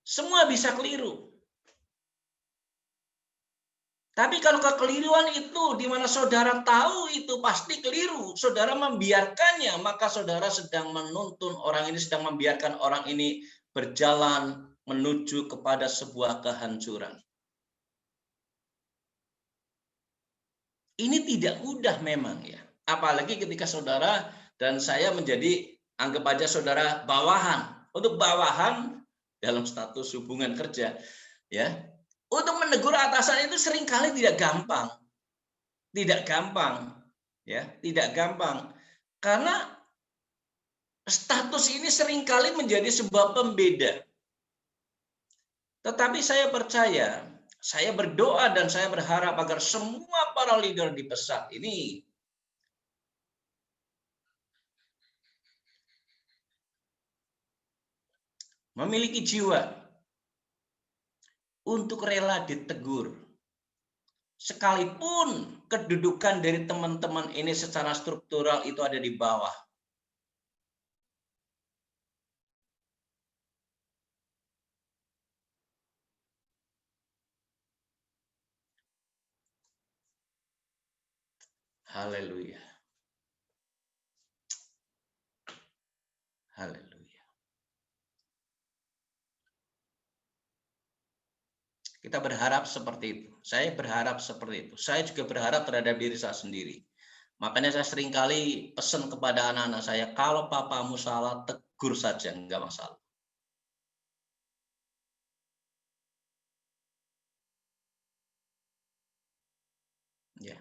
Semua bisa keliru. Tapi kalau kekeliruan itu di mana saudara tahu itu pasti keliru, saudara membiarkannya, maka saudara sedang menuntun orang ini, sedang membiarkan orang ini berjalan menuju kepada sebuah kehancuran. Ini tidak mudah memang ya. Apalagi ketika saudara dan saya menjadi, anggap aja saudara bawahan. Untuk bawahan dalam status hubungan kerja, ya. Untuk menegur atasan itu seringkali tidak gampang. Tidak gampang, ya, tidak gampang. Karena status ini seringkali menjadi sebuah pembeda. Tetapi saya percaya, saya berdoa dan saya berharap agar semua para leader di Pesat ini memiliki jiwa untuk rela ditegur. Sekalipun kedudukan dari teman-teman ini secara struktural itu ada di bawah. Haleluya. Haleluya. Kita berharap seperti itu. Saya berharap seperti itu. Saya juga berharap terhadap diri saya sendiri. Makanya saya seringkali pesan kepada anak-anak saya, kalau papamu salah, tegur saja, enggak masalah. Ya.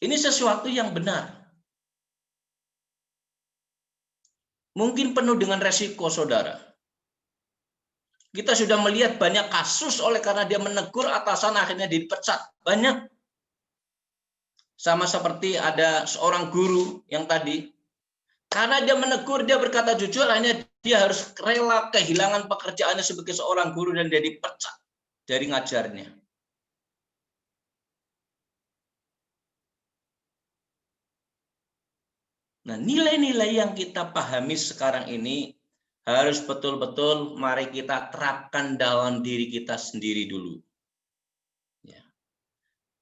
Ini sesuatu yang benar. Mungkin penuh dengan resiko, saudara. Kita sudah melihat banyak kasus oleh karena dia menegur atasan akhirnya dipecat. Banyak. Sama seperti ada seorang guru yang tadi. Karena dia menegur, dia berkata jujur, akhirnya dia harus rela kehilangan pekerjaannya sebagai seorang guru dan dia dipecat dari ngajarnya. Nah, nilai-nilai yang kita pahami sekarang ini harus betul-betul mari kita terapkan dalam diri kita sendiri dulu. Ya.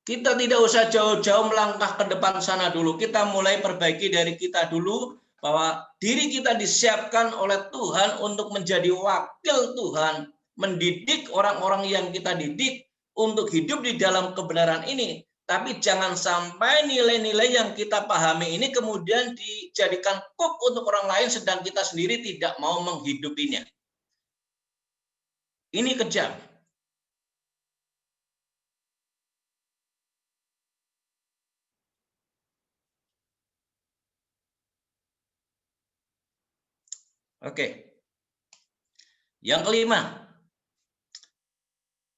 Kita tidak usah jauh-jauh melangkah ke depan sana dulu. Kita mulai perbaiki dari kita dulu, bahwa diri kita disiapkan oleh Tuhan untuk menjadi wakil Tuhan, mendidik orang-orang yang kita didik untuk hidup di dalam kebenaran ini. Tapi jangan sampai nilai-nilai yang kita pahami ini kemudian dijadikan kuk untuk orang lain, sedang kita sendiri tidak mau menghidupinya. Ini kejam. Oke. Yang kelima,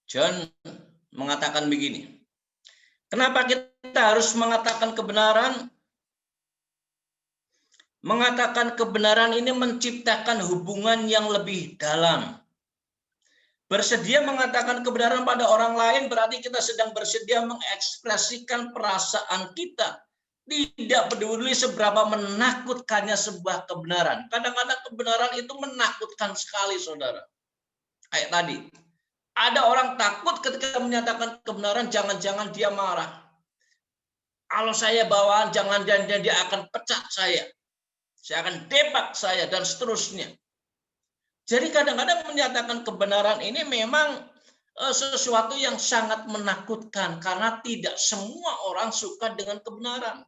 John mengatakan begini. Kenapa kita harus mengatakan kebenaran? Mengatakan kebenaran ini menciptakan hubungan yang lebih dalam. Bersedia mengatakan kebenaran pada orang lain berarti kita sedang bersedia mengekspresikan perasaan kita. Tidak peduli seberapa menakutkannya sebuah kebenaran. Kadang-kadang kebenaran itu menakutkan sekali, saudara. Kayak tadi. Ada orang takut ketika menyatakan kebenaran, jangan-jangan dia marah. Kalau saya bawaan, jangan-jangan dia akan pecat saya. Saya akan debak saya, dan seterusnya. Jadi kadang-kadang menyatakan kebenaran ini memang sesuatu yang sangat menakutkan, karena tidak semua orang suka dengan kebenaran.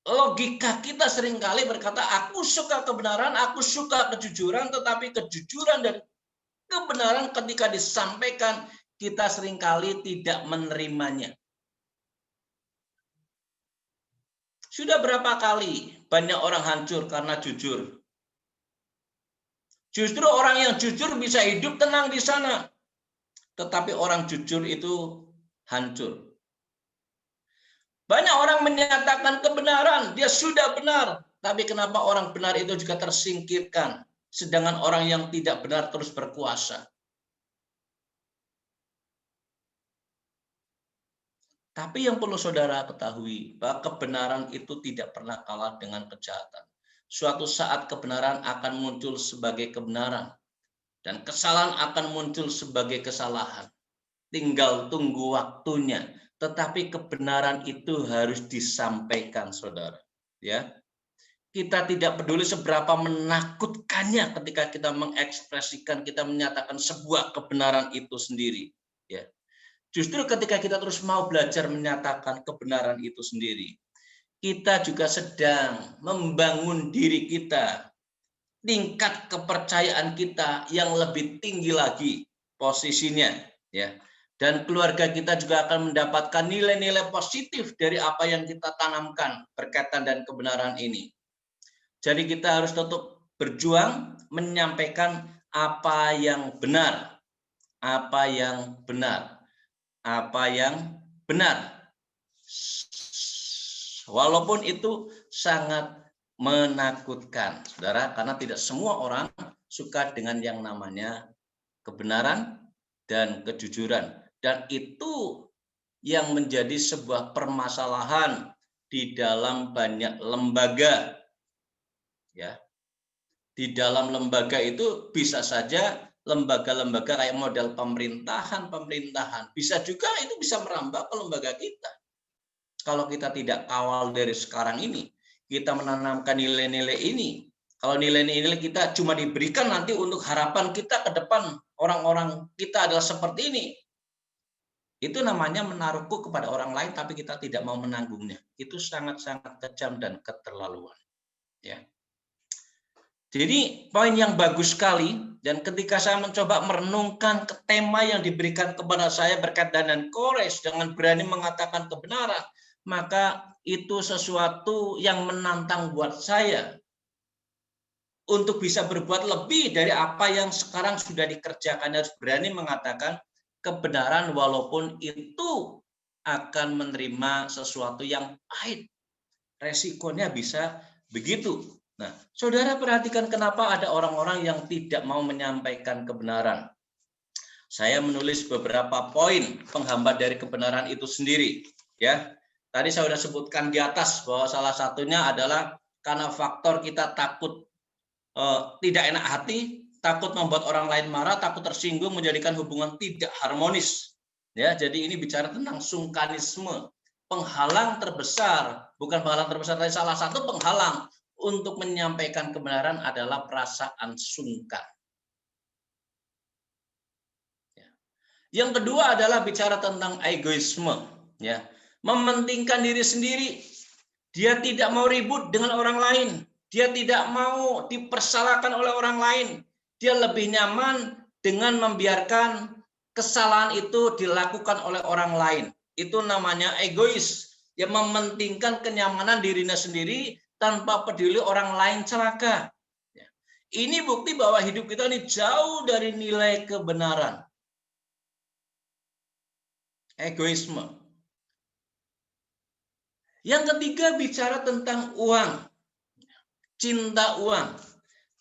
Logika kita seringkali berkata, aku suka kebenaran, aku suka kejujuran, tetapi kejujuran dan kebenaran ketika disampaikan, kita seringkali tidak menerimanya. Sudah berapa kali banyak orang hancur karena jujur? Justru orang yang jujur bisa hidup tenang di sana. Tetapi orang jujur itu hancur. Banyak orang menyatakan kebenaran, dia sudah benar. Tapi kenapa orang benar itu juga tersingkirkan? Sedangkan orang yang tidak benar terus berkuasa. Tapi yang perlu saudara ketahui, bahwa kebenaran itu tidak pernah kalah dengan kejahatan. Suatu saat kebenaran akan muncul sebagai kebenaran. Dan kesalahan akan muncul sebagai kesalahan. Tinggal tunggu waktunya. Tetapi kebenaran itu harus disampaikan, saudara. Ya. Kita tidak peduli seberapa menakutkannya ketika kita mengekspresikan, kita menyatakan sebuah kebenaran itu sendiri. Ya. Justru ketika kita terus mau belajar menyatakan kebenaran itu sendiri, kita juga sedang membangun diri kita, tingkat kepercayaan kita yang lebih tinggi lagi posisinya. Ya. Dan keluarga kita juga akan mendapatkan nilai-nilai positif dari apa yang kita tanamkan berkaitan dan kebenaran ini. Jadi kita harus tetap berjuang menyampaikan apa yang benar, apa yang benar, apa yang benar. Walaupun itu sangat menakutkan, saudara, karena tidak semua orang suka dengan yang namanya kebenaran dan kejujuran. Dan itu yang menjadi sebuah permasalahan di dalam banyak lembaga. Ya, di dalam lembaga itu bisa saja lembaga-lembaga kayak model pemerintahan, bisa juga itu bisa merambah ke lembaga kita. Kalau kita tidak kawal dari sekarang ini, kita menanamkan nilai-nilai ini. Kalau nilai-nilai kita cuma diberikan nanti untuk harapan kita ke depan, orang-orang kita adalah seperti ini. Itu namanya menaruhku kepada orang lain, tapi kita tidak mau menanggungnya. Itu sangat-sangat kejam dan keterlaluan. Ya. Jadi poin yang bagus sekali, dan ketika saya mencoba merenungkan ke tema yang diberikan kepada saya berkaitan dengan Kores dengan berani mengatakan kebenaran, maka itu sesuatu yang menantang buat saya untuk bisa berbuat lebih dari apa yang sekarang sudah dikerjakan. Harus berani mengatakan kebenaran walaupun itu akan menerima sesuatu yang pahit. Resikonya bisa begitu. Nah, saudara perhatikan kenapa ada orang-orang yang tidak mau menyampaikan kebenaran. Saya menulis beberapa poin penghambat dari kebenaran itu sendiri. Ya, tadi saya sudah sebutkan di atas bahwa salah satunya adalah karena faktor kita takut tidak enak hati, takut membuat orang lain marah, takut tersinggung, menjadikan hubungan tidak harmonis. Ya, jadi ini bicara tentang sungkanisme. Penghalang terbesar, bukan penghalang terbesar, tapi salah satu penghalang untuk menyampaikan kebenaran adalah perasaan sungkan. Yang kedua adalah bicara tentang egoisme, ya, mementingkan diri sendiri. Dia tidak mau ribut dengan orang lain, dia tidak mau dipersalahkan oleh orang lain. Dia lebih nyaman dengan membiarkan kesalahan itu dilakukan oleh orang lain. Itu namanya egois, yang mementingkan kenyamanan dirinya sendiri tanpa peduli orang lain celaka. Ini bukti bahwa hidup kita ini jauh dari nilai kebenaran. Egoisme. Yang ketiga bicara tentang uang. Cinta uang.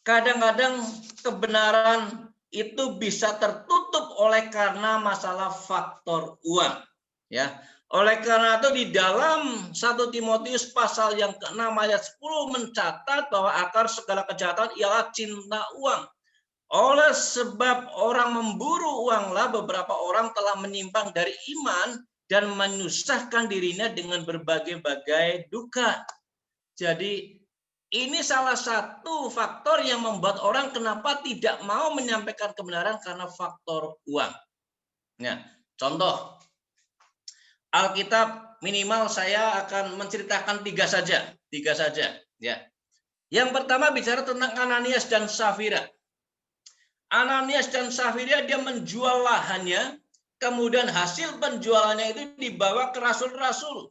Kadang-kadang kebenaran itu bisa tertutup oleh karena masalah faktor uang. Ya. Oleh karena itu di dalam 1 Timotius pasal yang ke-6 ayat 10 mencatat bahwa akar segala kejahatan ialah cinta uang. Oleh sebab orang memburu uanglah beberapa orang telah menyimpang dari iman dan menyusahkan dirinya dengan berbagai-bagai duka. Jadi ini salah satu faktor yang membuat orang kenapa tidak mau menyampaikan kebenaran karena faktor uang. Nah, contoh Alkitab minimal saya akan menceritakan tiga saja, ya. Yang pertama bicara tentang Ananias dan Safira. Ananias dan Safira dia menjual lahannya, kemudian hasil penjualannya itu dibawa ke rasul-rasul.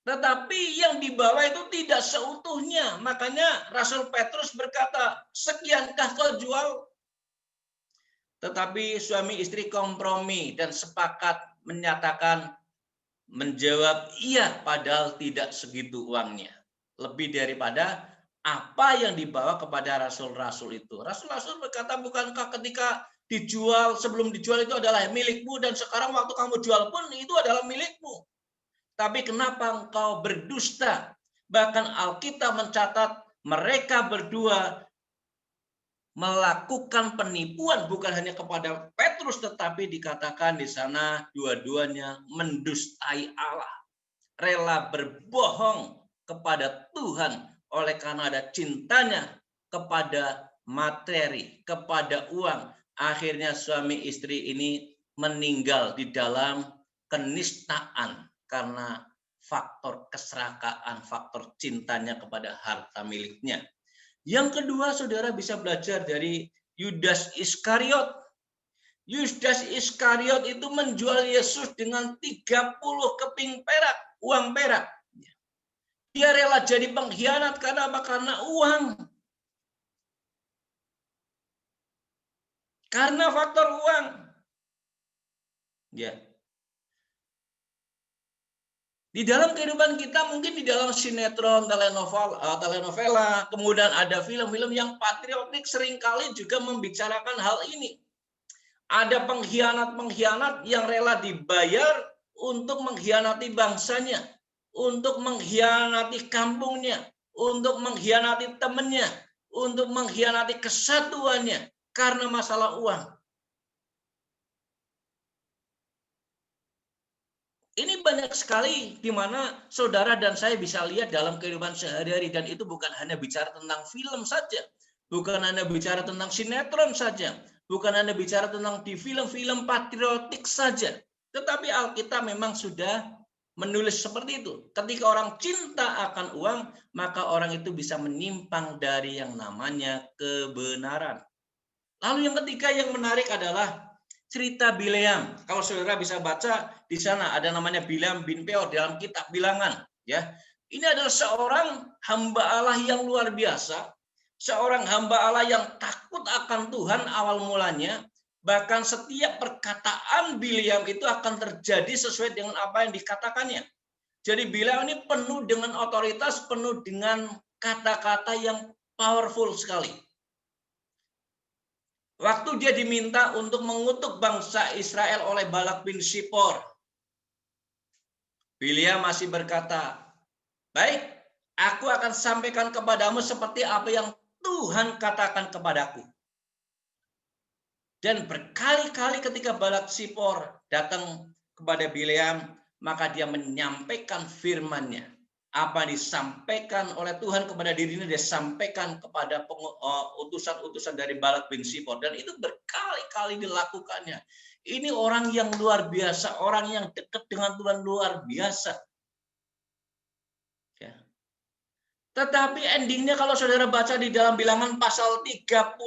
Tetapi yang dibawa itu tidak seutuhnya, makanya Rasul Petrus berkata, sekiankah kau jual? Tetapi suami istri kompromi dan sepakat menyatakan, menjawab iya padahal tidak segitu uangnya. Lebih daripada apa yang dibawa kepada rasul-rasul itu. Rasul-rasul berkata, bukankah ketika dijual, sebelum dijual itu adalah milikmu dan sekarang waktu kamu jual pun itu adalah milikmu. Tapi kenapa engkau berdusta? Bahkan Alkitab mencatat mereka berdua melakukan penipuan bukan hanya kepada Petrus, tetapi dikatakan di sana dua-duanya mendustai Allah, rela berbohong kepada Tuhan oleh karena ada cintanya kepada materi, kepada uang. Akhirnya suami istri ini meninggal di dalam kenistaan karena faktor keserakaan, faktor cintanya kepada harta miliknya. Yang kedua, saudara bisa belajar dari Yudas Iskariot. Yudas Iskariot itu menjual Yesus dengan 30 keping perak, uang perak. Dia rela jadi pengkhianat karena apa? Karena uang. Karena faktor uang. Ya. Di dalam kehidupan kita, mungkin di dalam sinetron, telenovela, kemudian ada film-film yang patriotik seringkali juga membicarakan hal ini. Ada pengkhianat-pengkhianat yang rela dibayar untuk mengkhianati bangsanya, untuk mengkhianati kampungnya, untuk mengkhianati temannya, untuk mengkhianati kesatuannya karena masalah uang. Ini banyak sekali di mana saudara dan saya bisa lihat dalam kehidupan sehari-hari, dan itu bukan hanya bicara tentang film saja, bukan hanya bicara tentang sinetron saja, bukan hanya bicara tentang di film-film patriotik saja, tetapi Alkitab memang sudah menulis seperti itu. Ketika orang cinta akan uang, maka orang itu bisa menyimpang dari yang namanya kebenaran. Lalu yang ketiga yang menarik adalah cerita Bileam. Kalau saudara bisa baca di sana ada namanya Bileam bin Peor dalam kitab Bilangan, ya. Ini adalah seorang hamba Allah yang luar biasa, seorang hamba Allah yang takut akan Tuhan awal mulanya. Bahkan setiap perkataan Bileam itu akan terjadi sesuai dengan apa yang dikatakannya. Jadi Bileam ini penuh dengan otoritas, penuh dengan kata-kata yang powerful sekali. Waktu dia diminta untuk mengutuk bangsa Israel oleh Balak bin Sipor, Bileam masih berkata, baik, aku akan sampaikan kepadamu seperti apa yang Tuhan katakan kepadaku. Dan berkali-kali ketika Balak Sipor datang kepada Bileam, maka dia menyampaikan firman-Nya. Apa yang disampaikan oleh Tuhan kepada dirinya, dia sampaikan kepada utusan-utusan dari Balak bin Sipor. Dan itu berkali-kali dilakukannya. Ini orang yang luar biasa, orang yang dekat dengan Tuhan luar biasa. Ya. Tetapi endingnya kalau saudara baca di dalam Bilangan pasal 31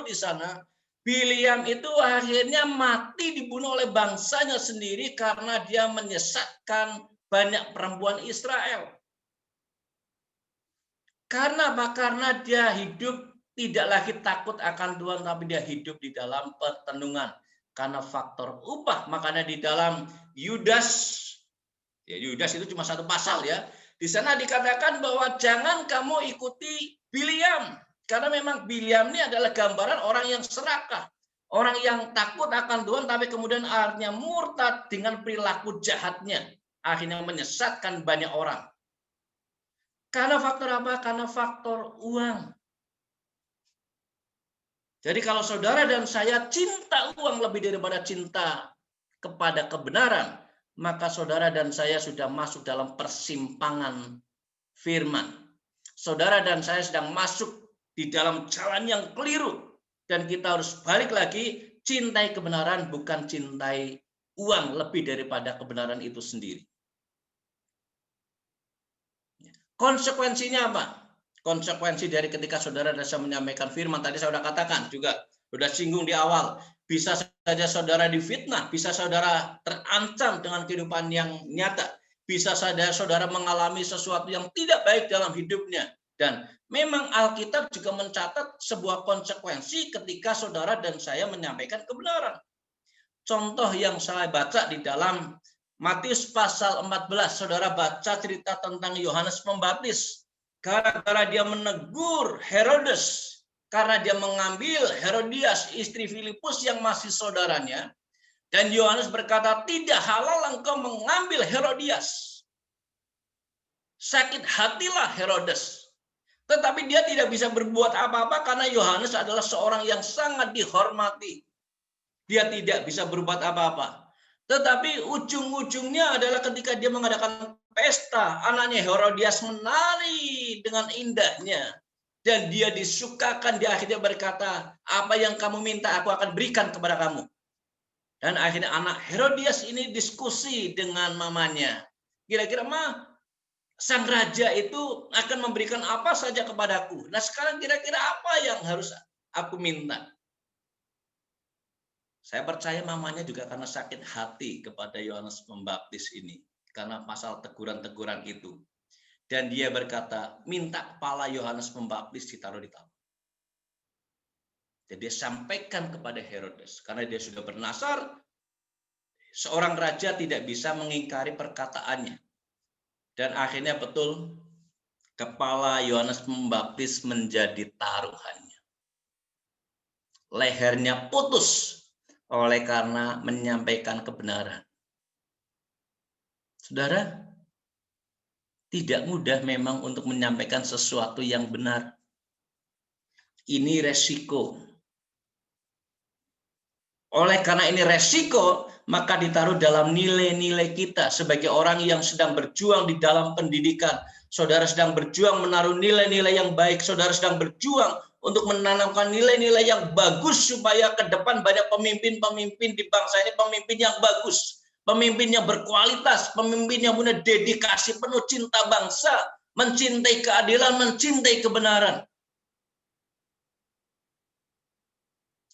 di sana, Bileam itu akhirnya mati dibunuh oleh bangsanya sendiri karena dia menyesatkan banyak perempuan Israel. Karena apa? Karena dia hidup tidak lagi takut akan Tuhan, tapi dia hidup di dalam pertenungan. Karena faktor upah. Makanya di dalam Yudas, ya Yudas itu cuma satu pasal ya. Di sana dikatakan bahwa jangan kamu ikuti Bileam. Karena memang Bileam ini adalah gambaran orang yang serakah. Orang yang takut akan Tuhan, tapi kemudian akhirnya murtad dengan perilaku jahatnya. Akhirnya menyesatkan banyak orang. Karena faktor apa? Karena faktor uang. Jadi kalau saudara dan saya cinta uang lebih daripada cinta kepada kebenaran, maka saudara dan saya sudah masuk dalam persimpangan firman. Saudara dan saya sedang masuk di dalam jalan yang keliru. Dan kita harus balik lagi, cintai kebenaran bukan cintai uang lebih daripada kebenaran itu sendiri. Konsekuensinya apa? Konsekuensi dari ketika saudara dan saya menyampaikan firman, tadi saya sudah katakan juga, sudah singgung di awal, bisa saja saudara difitnah, bisa saudara terancam dengan kehidupan yang nyata, bisa saja saudara mengalami sesuatu yang tidak baik dalam hidupnya. Dan memang Alkitab juga mencatat sebuah konsekuensi ketika saudara dan saya menyampaikan kebenaran. Contoh yang saya baca di dalam Matius pasal 14, saudara baca cerita tentang Yohanes Pembaptis. Gara-gara dia menegur Herodes, karena dia mengambil Herodias, istri Filipus yang masih saudaranya. Dan Yohanes berkata, tidak halal engkau mengambil Herodias. Sakit hatilah Herodes. Tetapi dia tidak bisa berbuat apa-apa karena Yohanes adalah seorang yang sangat dihormati. Dia tidak bisa berbuat apa-apa. Tetapi ujung-ujungnya adalah ketika dia mengadakan pesta, anaknya Herodias menari dengan indahnya. Dan dia disukakan, dia akhirnya berkata, apa yang kamu minta aku akan berikan kepada kamu. Dan akhirnya anak Herodias ini diskusi dengan mamanya. Kira-kira sang raja itu akan memberikan apa saja kepadaku. Nah sekarang kira-kira apa yang harus aku minta? Saya percaya mamanya juga karena sakit hati kepada Yohanes Pembaptis ini. Karena pasal teguran-teguran itu. Dan dia berkata, minta kepala Yohanes Pembaptis ditaruh di tangan. Jadi dia sampaikan kepada Herodes. Karena dia sudah bernasar, seorang raja tidak bisa mengingkari perkataannya. Dan akhirnya betul, kepala Yohanes Pembaptis menjadi taruhannya. Lehernya putus oleh karena menyampaikan kebenaran. Saudara, tidak mudah memang untuk menyampaikan sesuatu yang benar. Ini resiko. Oleh karena ini resiko, maka ditaruh dalam nilai-nilai kita sebagai orang yang sedang berjuang di dalam pendidikan. Saudara sedang berjuang menaruh nilai-nilai yang baik. Saudara sedang berjuang untuk menanamkan nilai-nilai yang bagus supaya ke depan banyak pemimpin-pemimpin di bangsa ini, pemimpin yang bagus. Pemimpin yang berkualitas, pemimpin yang punya dedikasi penuh cinta bangsa, mencintai keadilan, mencintai kebenaran.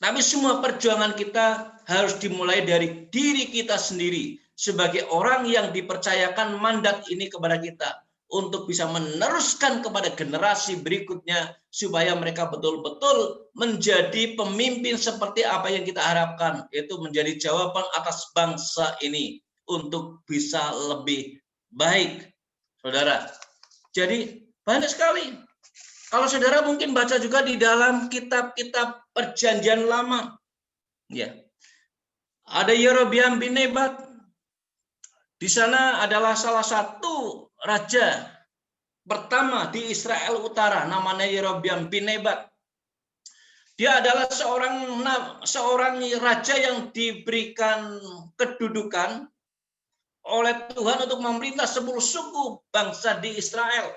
Tapi semua perjuangan kita harus dimulai dari diri kita sendiri sebagai orang yang dipercayakan mandat ini kepada kita untuk bisa meneruskan kepada generasi berikutnya supaya mereka betul-betul menjadi pemimpin seperti apa yang kita harapkan. Itu menjadi jawaban atas bangsa ini untuk bisa lebih baik, saudara. Jadi banyak sekali. Kalau saudara mungkin baca juga di dalam kitab-kitab Perjanjian Lama, ya, ada Yerobeam bin Nebat. Di sana adalah salah satu raja pertama di Israel Utara, namanya Yerobeam bin Nebat. Dia adalah seorang raja yang diberikan kedudukan oleh Tuhan untuk memerintah 10 suku bangsa di Israel.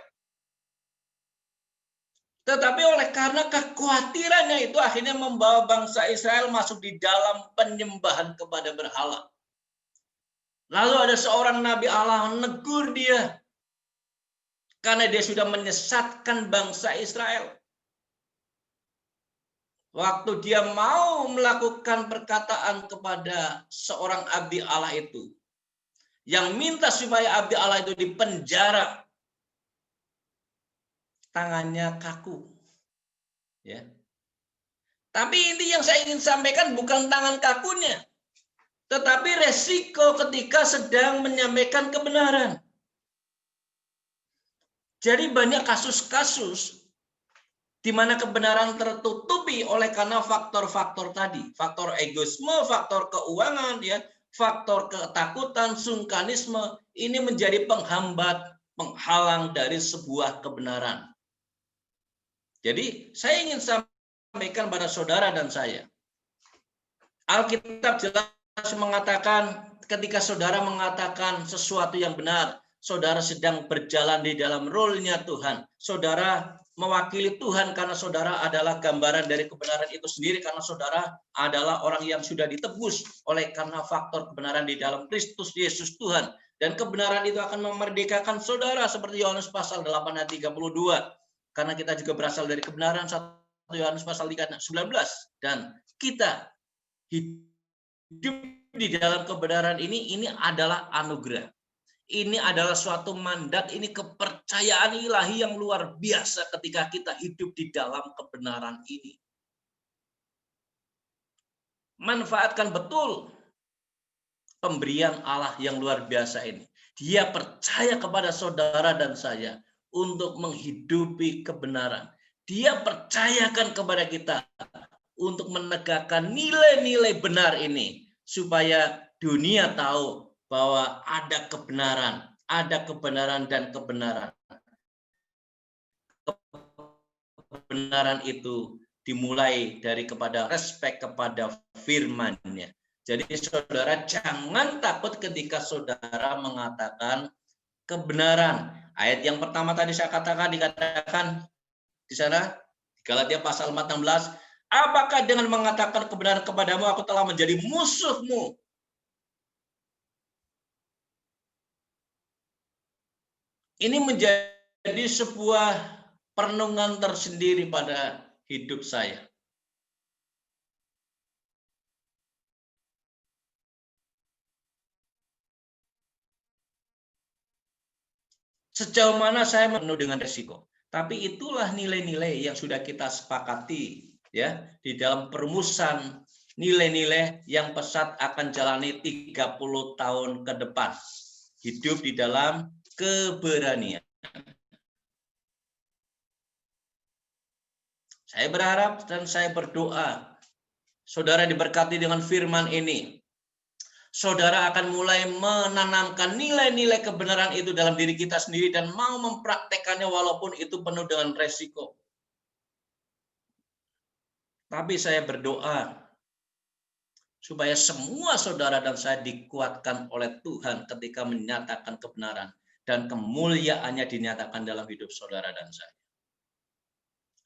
Tetapi oleh karena kekhawatirannya itu akhirnya membawa bangsa Israel masuk di dalam penyembahan kepada berhala. Lalu ada seorang nabi Allah menegur dia karena dia sudah menyesatkan bangsa Israel. Waktu dia mau melakukan perkataan kepada seorang abdi Allah itu, yang minta supaya abdi Allah itu dipenjara, tangannya kaku. Ya. Tapi ini yang saya ingin sampaikan bukan tangan kakunya, tetapi resiko ketika sedang menyampaikan kebenaran. Jadi banyak kasus-kasus di mana kebenaran tertutupi oleh karena faktor-faktor tadi, faktor egoisme, faktor keuangan, ya, faktor ketakutan, sungkanisme, ini menjadi penghambat, penghalang dari sebuah kebenaran. Jadi saya ingin sampaikan pada saudara dan saya, Alkitab jelas mengatakan ketika saudara mengatakan sesuatu yang benar, saudara sedang berjalan di dalam role-nya Tuhan. Saudara mewakili Tuhan karena saudara adalah gambaran dari kebenaran itu sendiri, karena saudara adalah orang yang sudah ditebus oleh karena faktor kebenaran di dalam Kristus Yesus Tuhan. Dan kebenaran itu akan memerdekakan saudara seperti Yohanes pasal 8 ayat 32. Karena kita juga berasal dari kebenaran, 1 Yohanes pasal 3 ayat 19. Dan kita hidup di dalam kebenaran ini adalah anugerah. Ini adalah suatu mandat, ini kepercayaan ilahi yang luar biasa ketika kita hidup di dalam kebenaran ini. Manfaatkan betul pemberian Allah yang luar biasa ini. Dia percaya kepada saudara dan saya untuk menghidupi kebenaran. Dia percayakan kepada kita untuk menegakkan nilai-nilai benar ini, supaya dunia tahu bahwa ada kebenaran dan kebenaran. Kebenaran itu dimulai dari kepada respek kepada firman-Nya. Jadi saudara jangan takut ketika saudara mengatakan kebenaran. Ayat yang pertama tadi saya dikatakan di sana Galatia pasal 14, apakah dengan mengatakan kebenaran kepadamu aku telah menjadi musuhmu? Ini menjadi sebuah perenungan tersendiri pada hidup saya. Sejauh mana saya penuh dengan risiko. Tapi itulah nilai-nilai yang sudah kita sepakati ya di dalam perumusan nilai-nilai yang pesat akan jalani 30 tahun ke depan. Hidup di dalam keberanian. Saya berharap dan saya berdoa, saudara diberkati dengan firman ini. Saudara akan mulai menanamkan nilai-nilai kebenaran itu dalam diri kita sendiri dan mau mempraktekannya walaupun itu penuh dengan resiko. Tapi saya berdoa supaya semua saudara dan saya dikuatkan oleh Tuhan ketika menyatakan kebenaran dan kemuliaannya dinyatakan dalam hidup saudara dan saya.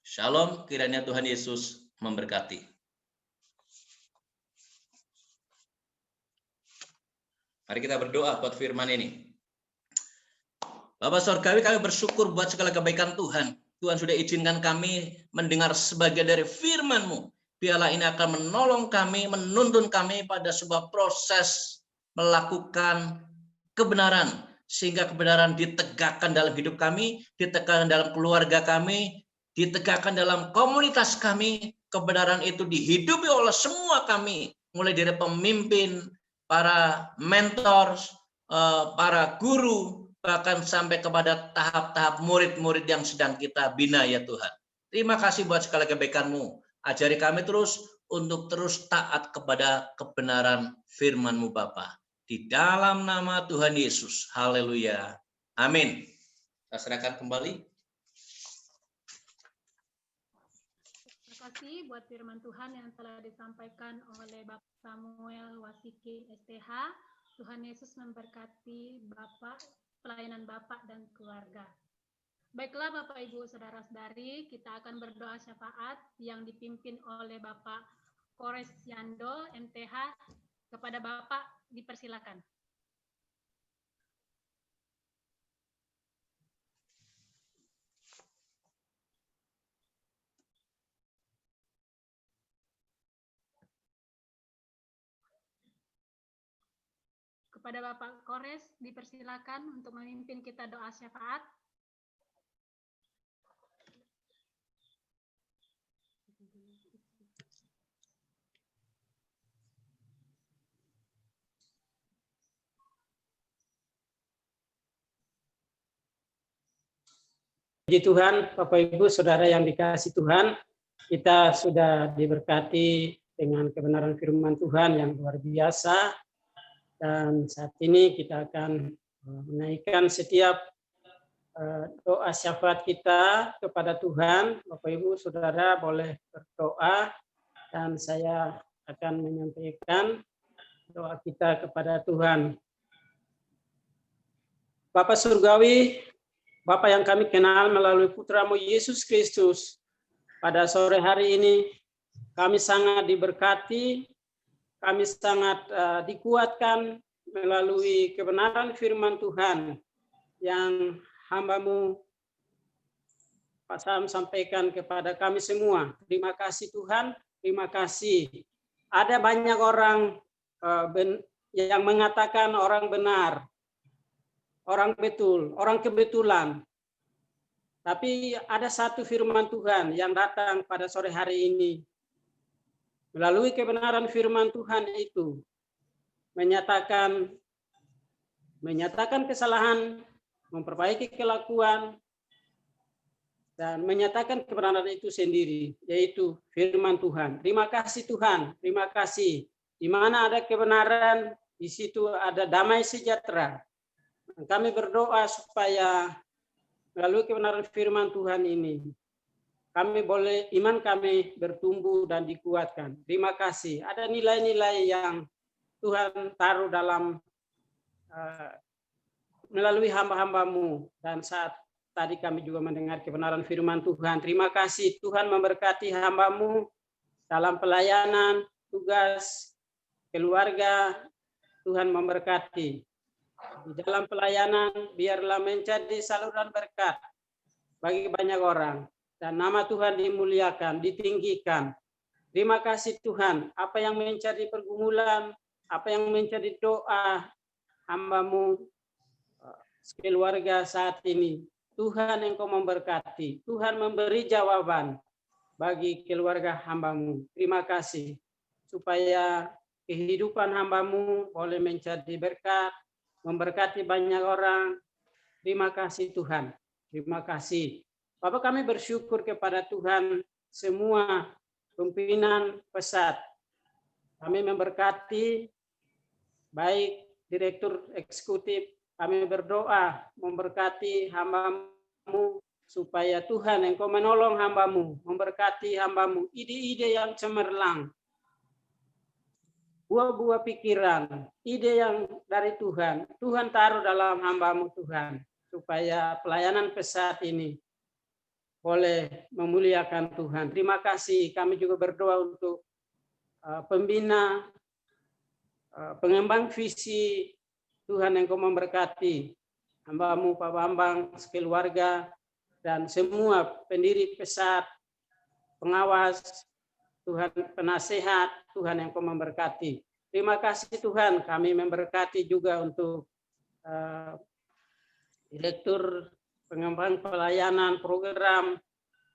Shalom, kiranya Tuhan Yesus memberkati. Mari kita berdoa buat firman ini. Bapak Surgawi, kami bersyukur buat segala kebaikan Tuhan. Tuhan sudah izinkan kami mendengar sebagian dari firman-Mu. Biarlah ini akan menolong kami, menuntun kami pada sebuah proses melakukan kebenaran. Sehingga kebenaran ditegakkan dalam hidup kami, ditegakkan dalam keluarga kami, ditegakkan dalam komunitas kami. Kebenaran itu dihidupi oleh semua kami. Mulai dari pemimpin, para mentor, para guru, bahkan sampai kepada tahap-tahap murid-murid yang sedang kita bina ya Tuhan. Terima kasih buat segala kebaikan-Mu. Ajari kami terus untuk terus taat kepada kebenaran firman-Mu Bapa. Di dalam nama Tuhan Yesus. Haleluya. Amin. Saya serahkan kembali. Terima kasih buat firman Tuhan yang telah disampaikan oleh Bapak Samuel Wasikin STH. Tuhan Yesus memberkati Bapak, pelayanan Bapak dan keluarga. Baiklah Bapak Ibu Saudara-saudari, kita akan berdoa syafaat yang dipimpin oleh Bapak Kores Yando MTH. Kepada Bapak dipersilakan. Kepada Bapak Kores dipersilakan untuk memimpin kita doa syafaat. Puji Tuhan, Bapak Ibu Saudara yang dikasihi Tuhan, kita sudah diberkati dengan kebenaran firman Tuhan yang luar biasa. Dan saat ini kita akan menaikkan setiap doa syafaat kita kepada Tuhan. Bapak Ibu Saudara boleh berdoa dan saya akan menyampaikan doa kita kepada Tuhan. Bapak Surgawi, Bapa yang kami kenal melalui Putra-Mu Yesus Kristus, pada sore hari ini kami sangat diberkati, kami sangat dikuatkan melalui kebenaran firman Tuhan yang hamba-Mu Pak Sam sampaikan kepada kami semua. Terima kasih Tuhan, terima kasih. Ada banyak orang yang mengatakan orang benar, orang betul, orang kebetulan. Tapi ada satu firman Tuhan yang datang pada sore hari ini. Melalui kebenaran firman Tuhan itu menyatakan kesalahan, memperbaiki kelakuan, dan menyatakan kebenaran itu sendiri, yaitu firman Tuhan. Terima kasih Tuhan, terima kasih. Di mana ada kebenaran, di situ ada damai sejahtera. Kami berdoa supaya melalui kebenaran firman Tuhan ini, iman kami bertumbuh dan dikuatkan. Terima kasih. Ada nilai-nilai yang Tuhan taruh dalam melalui hamba-hamba-Mu. Dan saat tadi kami juga mendengar kebenaran firman Tuhan. Terima kasih Tuhan memberkati hamba-Mu dalam pelayanan, tugas, keluarga. Tuhan memberkati. Di dalam pelayanan, biarlah menjadi saluran berkat bagi banyak orang. Dan nama Tuhan dimuliakan, ditinggikan. Terima kasih Tuhan, apa yang menjadi pergumulan, apa yang menjadi doa hamba-Mu keluarga saat ini. Tuhan Engkau memberkati. Tuhan memberi jawaban bagi keluarga hamba-Mu. Terima kasih supaya kehidupan hamba-Mu boleh menjadi berkat, memberkati banyak orang. Terima kasih Tuhan. Terima kasih. Bapak, kami bersyukur kepada Tuhan semua pimpinan pesat. Kami memberkati baik Direktur Eksekutif, kami berdoa memberkati hamba-Mu supaya Tuhan Engkau menolong hamba-Mu, memberkati hamba-Mu, ide-ide yang cemerlang, buah-buah pikiran, ide yang dari Tuhan, Tuhan taruh dalam hamba-Mu Tuhan, supaya pelayanan pesat ini boleh memuliakan Tuhan. Terima kasih, kami juga berdoa untuk pembina, pengembang visi. Tuhan Engkau memberkati hamba-Mu Pak Bambang, sekeluarga, dan semua pendiri pesat, pengawas, Tuhan penasehat, Tuhan Engkau memberkati. Terima kasih Tuhan, kami memberkati juga untuk Direktur Pengembang Pelayanan Program.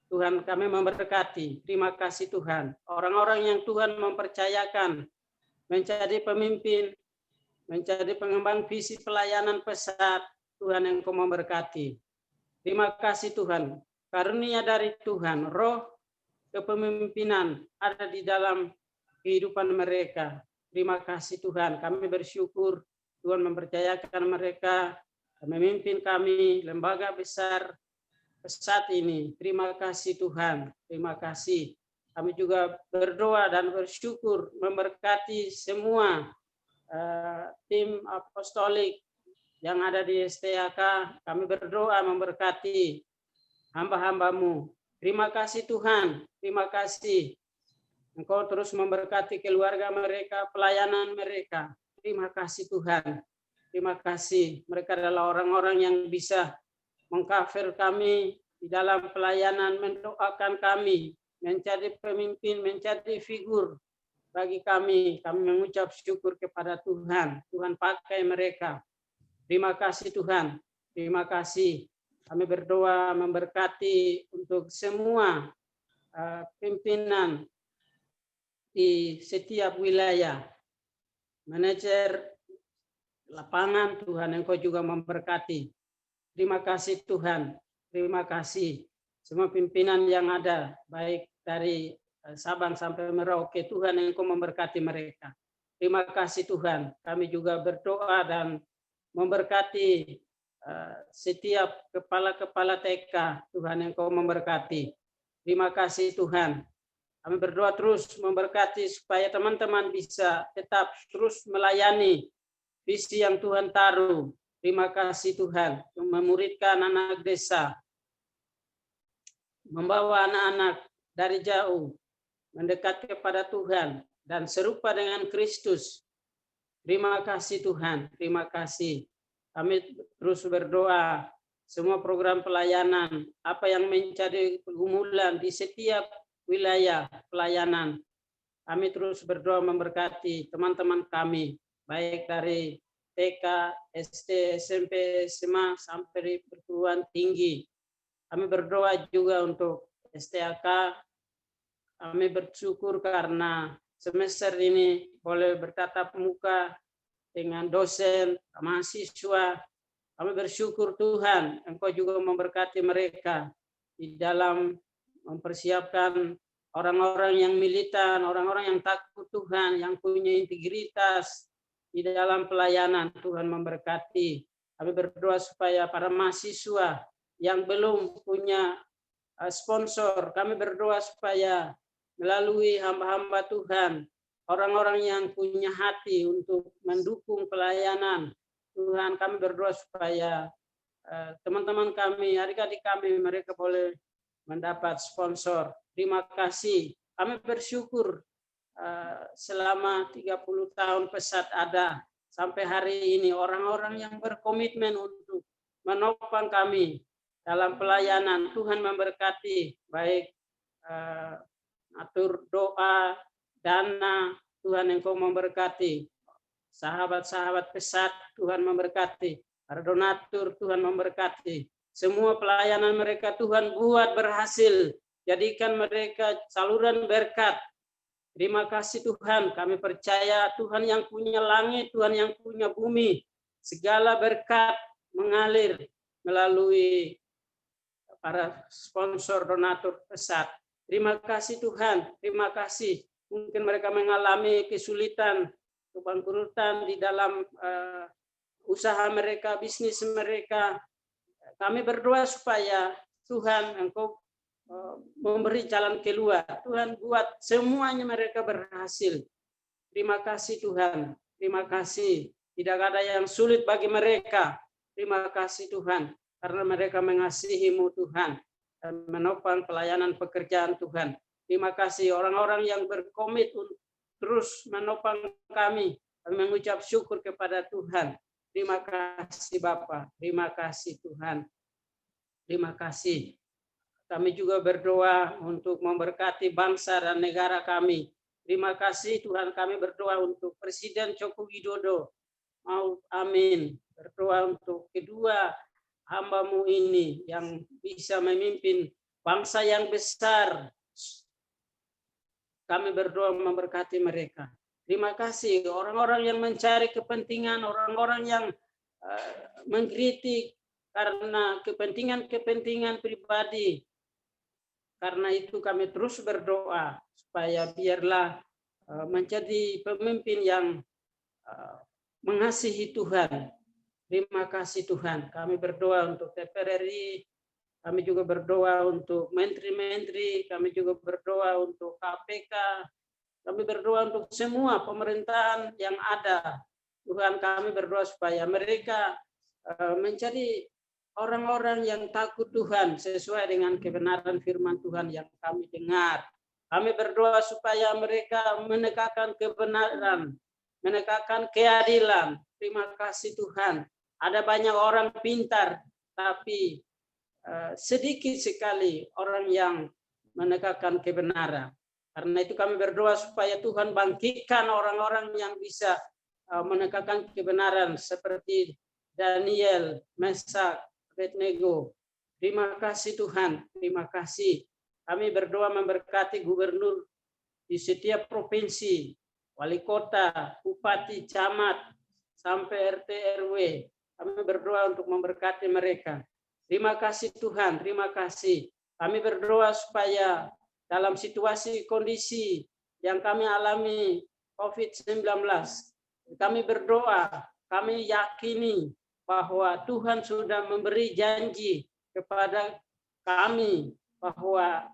Tuhan, kami memberkati. Terima kasih Tuhan. Orang-orang yang Tuhan mempercayakan menjadi pemimpin, menjadi pengembang visi pelayanan pesat, Tuhan Engkau memberkati. Terima kasih Tuhan. Karunia dari Tuhan, roh kepemimpinan ada di dalam kehidupan mereka. Terima kasih Tuhan. Kami bersyukur Tuhan mempercayakan mereka memimpin kami, lembaga besar pesat ini. Terima kasih Tuhan. Terima kasih. Kami juga berdoa dan bersyukur memberkati semua tim apostolik yang ada di STAK. Kami berdoa memberkati hamba-hamba-Mu. Terima kasih Tuhan. Terima kasih. Engkau terus memberkati keluarga mereka, pelayanan mereka. Terima kasih Tuhan. Terima kasih. Mereka adalah orang-orang yang bisa mengcover kami di dalam pelayanan, mendoakan kami, menjadi pemimpin, menjadi figur bagi kami. Kami mengucap syukur kepada Tuhan. Tuhan pakai mereka. Terima kasih Tuhan. Terima kasih. Kami berdoa memberkati untuk semua pimpinan di setiap wilayah. Manajer lapangan, Tuhan Engkau juga memberkati. Terima kasih Tuhan. Terima kasih semua pimpinan yang ada, baik dari Sabang sampai Merauke. Tuhan Engkau memberkati mereka. Terima kasih Tuhan. Kami juga berdoa dan memberkati setiap kepala-kepala TK. Tuhan Engkau memberkati. Terima kasih Tuhan. Kami berdoa terus memberkati supaya teman-teman bisa tetap terus melayani visi yang Tuhan taruh. Terima kasih Tuhan, memuridkan anak desa, membawa anak-anak dari jauh, mendekat kepada Tuhan, dan serupa dengan Kristus. Terima kasih Tuhan, terima kasih. Kami terus berdoa, semua program pelayanan, apa yang menjadi pergumulan di setiap wilayah pelayanan, kami terus berdoa memberkati teman-teman kami, baik dari TK, SD, SMP, SMA, sampai perguruan tinggi. Kami berdoa juga untuk STAK. Kami bersyukur karena semester ini boleh bertatap muka dengan dosen, mahasiswa. Kami bersyukur Tuhan, Engkau juga memberkati mereka di dalam mempersiapkan orang-orang yang militan, orang-orang yang takut Tuhan, yang punya integritas di dalam pelayanan. Tuhan memberkati. Kami berdoa supaya para mahasiswa yang belum punya sponsor, kami berdoa supaya melalui hamba-hamba Tuhan, orang-orang yang punya hati untuk mendukung pelayanan Tuhan, kami berdoa supaya teman-teman kami, adik-adik kami, mereka boleh mendapat sponsor. Terima kasih. Kami bersyukur selama 30 tahun pesat ada sampai hari ini orang-orang yang berkomitmen untuk menopang kami dalam pelayanan. Tuhan memberkati, baik atur doa, dana, Tuhan Engkau memberkati. Sahabat-sahabat pesat, Tuhan memberkati. para donatur, Tuhan memberkati. Semua pelayanan mereka Tuhan buat berhasil. Jadikan mereka saluran berkat. Terima kasih Tuhan, kami percaya Tuhan yang punya langit, Tuhan yang punya bumi. Segala berkat mengalir melalui para sponsor donatur pesat. Terima kasih Tuhan, terima kasih. Mungkin mereka mengalami kesulitan, kebangkrutan di dalam usaha mereka, bisnis mereka. Kami berdoa supaya Tuhan Engkau memberi jalan keluar. Tuhan buat semuanya mereka berhasil. Terima kasih Tuhan. Terima kasih. Tidak ada yang sulit bagi mereka. Terima kasih Tuhan. Karena mereka mengasihi-Mu Tuhan. Dan menopang pelayanan pekerjaan Tuhan. Terima kasih orang-orang yang berkomit terus menopang kami. Kami mengucap syukur kepada Tuhan. Terima kasih Bapa. Terima kasih Tuhan. Terima kasih. Kami juga berdoa untuk memberkati bangsa dan negara kami. Terima kasih Tuhan, kami berdoa untuk Presiden Joko Widodo. Amin. Berdoa untuk kedua hamba-Mu ini yang bisa memimpin bangsa yang besar. Kami berdoa memberkati mereka. Terima kasih orang-orang yang mencari kepentingan, orang-orang yang mengkritik karena kepentingan pribadi. Karena itu kami terus berdoa supaya biarlah menjadi pemimpin yang mengasihi Tuhan. Terima kasih Tuhan. Kami berdoa untuk DPR RI, kami juga berdoa untuk menteri-menteri, kami juga berdoa untuk KPK, kami berdoa untuk semua pemerintahan yang ada. Tuhan, kami berdoa supaya mereka menjadi orang-orang yang takut Tuhan sesuai dengan kebenaran firman Tuhan yang kami dengar. Kami berdoa supaya mereka menegakkan kebenaran, menegakkan keadilan. Terima kasih Tuhan. Ada banyak orang pintar, tapi sedikit sekali orang yang menegakkan kebenaran. Karena itu kami berdoa supaya Tuhan bangkitkan orang-orang yang bisa menegakkan kebenaran seperti Daniel, Mesak, Abednego. Terima kasih Tuhan, terima kasih. Kami berdoa memberkati gubernur di setiap provinsi, wali kota, bupati, camat, sampai RT RW. Kami berdoa untuk memberkati mereka. Terima kasih Tuhan, terima kasih. Kami berdoa supaya dalam situasi kondisi yang kami alami COVID-19, kami berdoa, kami yakini bahwa Tuhan sudah memberi janji kepada kami bahwa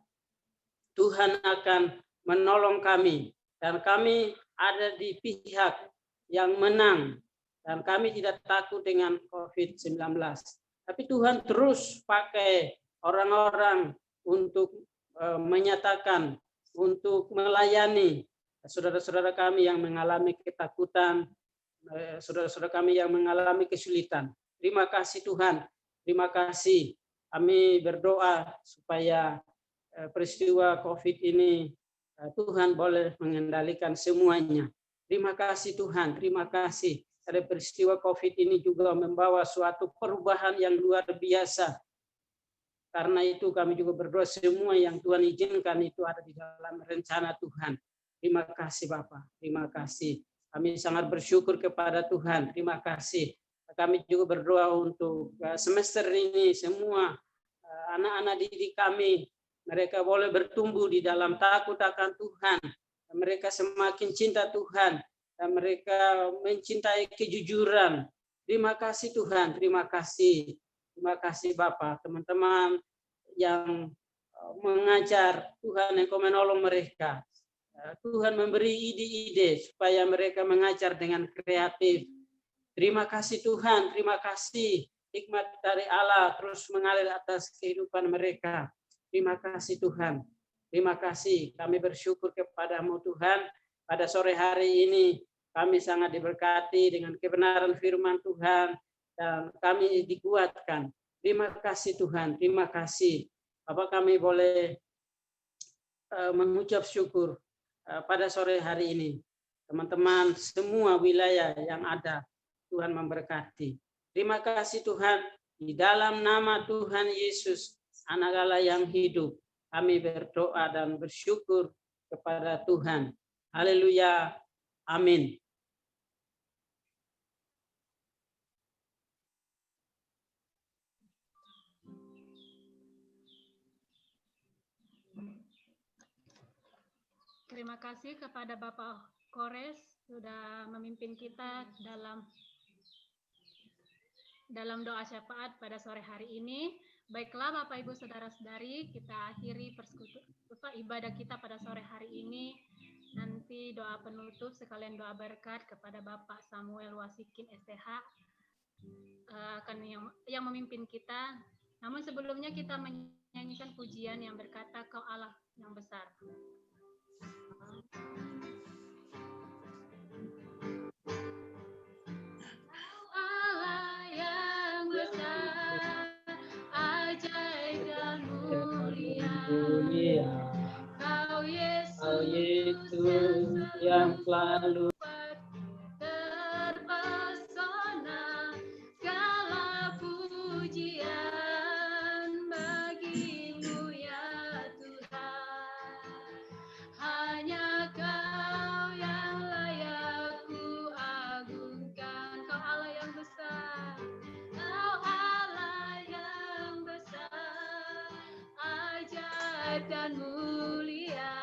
Tuhan akan menolong kami dan kami ada di pihak yang menang dan kami tidak takut dengan COVID-19. Tapi Tuhan terus pakai orang-orang untuk menyatakan, untuk melayani saudara-saudara kami yang mengalami ketakutan, saudara-saudara kami yang mengalami kesulitan. Terima kasih Tuhan, terima kasih. Kami berdoa supaya peristiwa COVID ini Tuhan boleh mengendalikan semuanya. Terima kasih Tuhan, terima kasih. Dari peristiwa COVID ini juga membawa suatu perubahan yang luar biasa. Karena itu kami juga berdoa semua yang Tuhan izinkan itu ada di dalam rencana Tuhan. Terima kasih Bapak, terima kasih. Kami sangat bersyukur kepada Tuhan. Terima kasih. Kami juga berdoa untuk semester ini semua anak-anak didik kami, mereka boleh bertumbuh di dalam takut akan Tuhan. Mereka semakin cinta Tuhan dan mereka mencintai kejujuran. Terima kasih Tuhan, terima kasih. Terima kasih Bapak. Teman-teman yang mengajar, Tuhan Engkau menolong mereka. Tuhan memberi ide-ide supaya mereka mengajar dengan kreatif. Terima kasih Tuhan, terima kasih. Hikmat dari Allah terus mengalir atas kehidupan mereka. Terima kasih Tuhan. Terima kasih. Kami bersyukur kepada-Mu Tuhan. Pada sore hari ini kami sangat diberkati dengan kebenaran firman Tuhan dan kami dikuatkan. Terima kasih Tuhan, terima kasih. Bapak kami boleh mengucap syukur pada sore hari ini. Teman-teman semua wilayah yang ada, Tuhan memberkati. Terima kasih Tuhan, di dalam nama Tuhan Yesus, Anak Allah yang hidup, kami berdoa dan bersyukur kepada Tuhan. Haleluya. Amin. Terima kasih kepada Bapak Kores sudah memimpin kita dalam doa syafaat pada sore hari ini. Baiklah Bapak Ibu Saudara-saudari, kita akhiri ibadah kita pada sore hari ini. Nanti doa penutup sekalian doa berkat kepada Bapak Samuel Wasikin STH akan yang memimpin kita. Namun sebelumnya kita menyanyikan pujian yang berkata Kau Allah yang besar. Allah yang besar, ajaib dan mulia. Kau Yesus yang selalu terpesona, segala pujian bagimu ya Tuhan. Hanya Kau yang layak ku agungkan. Kau Allah yang besar, Kau Allah yang besar, ajaib dan mulia.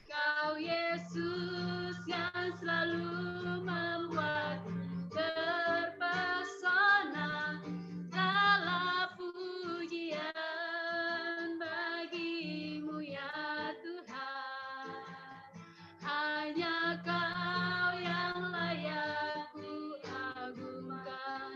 Kau Yesus yang selalu membuat terpesona, segala pujian bagimu ya Tuhan. Hanya Kau yang layak ku agungkan.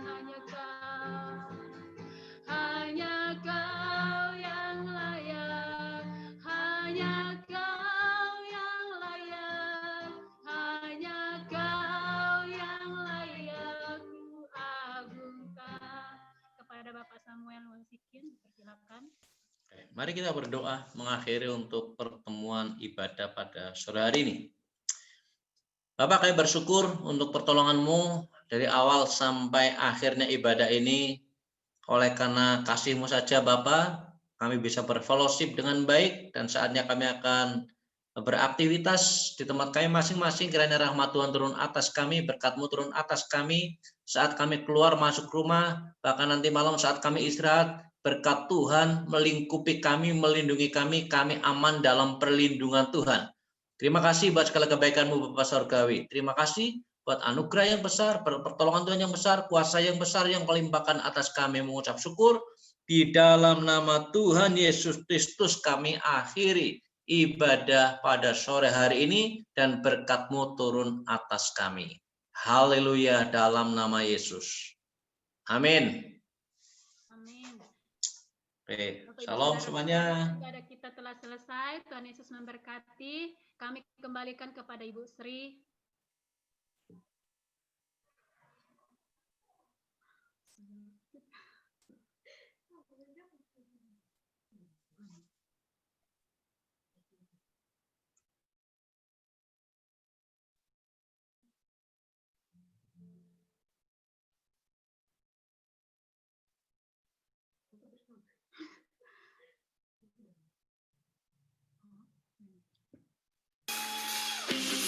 Hanya Kau yang layak, hanya Kau yang layak, hanya Kau yang layak ku agungkan. Kepada Bapak Samuel Wasikin, persilakan. Mari kita berdoa mengakhiri untuk pertemuan ibadah pada sore hari ini. Bapak, kami bersyukur untuk pertolongan-Mu dari awal sampai akhirnya ibadah ini. Oleh karena kasih-Mu saja Bapak, kami bisa berfellowship dengan baik, dan saatnya kami akan beraktivitas di tempat kami masing-masing. Kiranya rahmat Tuhan turun atas kami, berkat-Mu turun atas kami saat kami keluar masuk rumah, bahkan nanti malam saat kami istirahat. Berkat Tuhan melingkupi kami, melindungi kami aman dalam perlindungan Tuhan. Terima kasih buat segala kebaikan-Mu Bapa Surgawi. Terima kasih buat anugerah yang besar, pertolongan Tuhan yang besar, kuasa yang besar yang Kau limpahkan atas kami. Mengucap syukur di dalam nama Tuhan Yesus Kristus kami akhiri ibadah pada sore hari ini, dan berkat-Mu turun atas kami. Haleluya dalam nama Yesus. Amin. Oke, salam semuanya. Ibadah kita telah selesai. Tuhan Yesus memberkati. Kami kembalikan kepada Ibu Sri.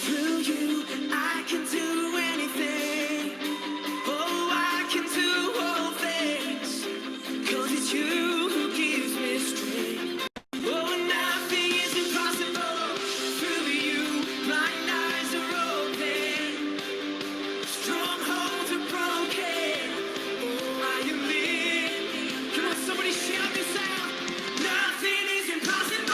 Through you, I can do anything. Oh, I can do all things. 'Cause it's you who gives me strength. Oh, nothing is impossible. Through you, my eyes are open. Strongholds are broken. Oh, I am living. Come on, somebody shout this out. Nothing is impossible.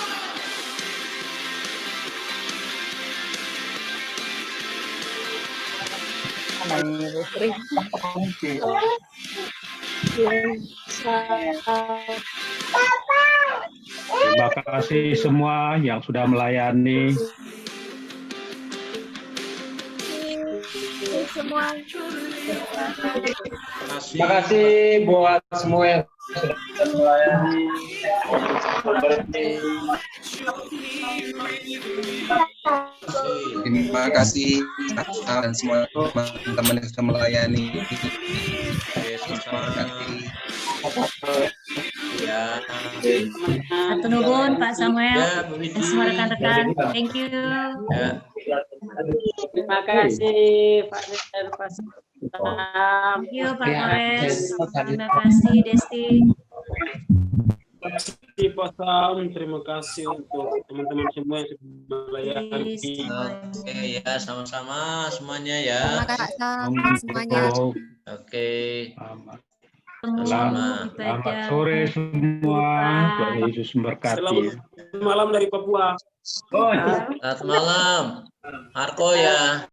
Terima kasih semua yang sudah melayani. Terima kasih buat semua yang sudah melayani. Berarti Terima kasih dan semua teman-teman yang sudah melayani. Oke, sama-sama. Ya. Satu nuhun Pak Samuel Ya, Bu dan Widi. semua rekan-rekan. Thank you. Ya. Terima kasih Pak dan Pak Sam. Thank you Pak Kores. Terima kasih Desti. Terima kasih Pak Sam. Terima kasih untuk teman-teman semua yang sudah melayani. Oke, ya, sama-sama semuanya ya. Terima kasih Pak Sam semuanya. Oke. Selamat sore semua. Tuhan Yesus memberkati. Selamat malam dari Papua. Selamat malam. Marco ya.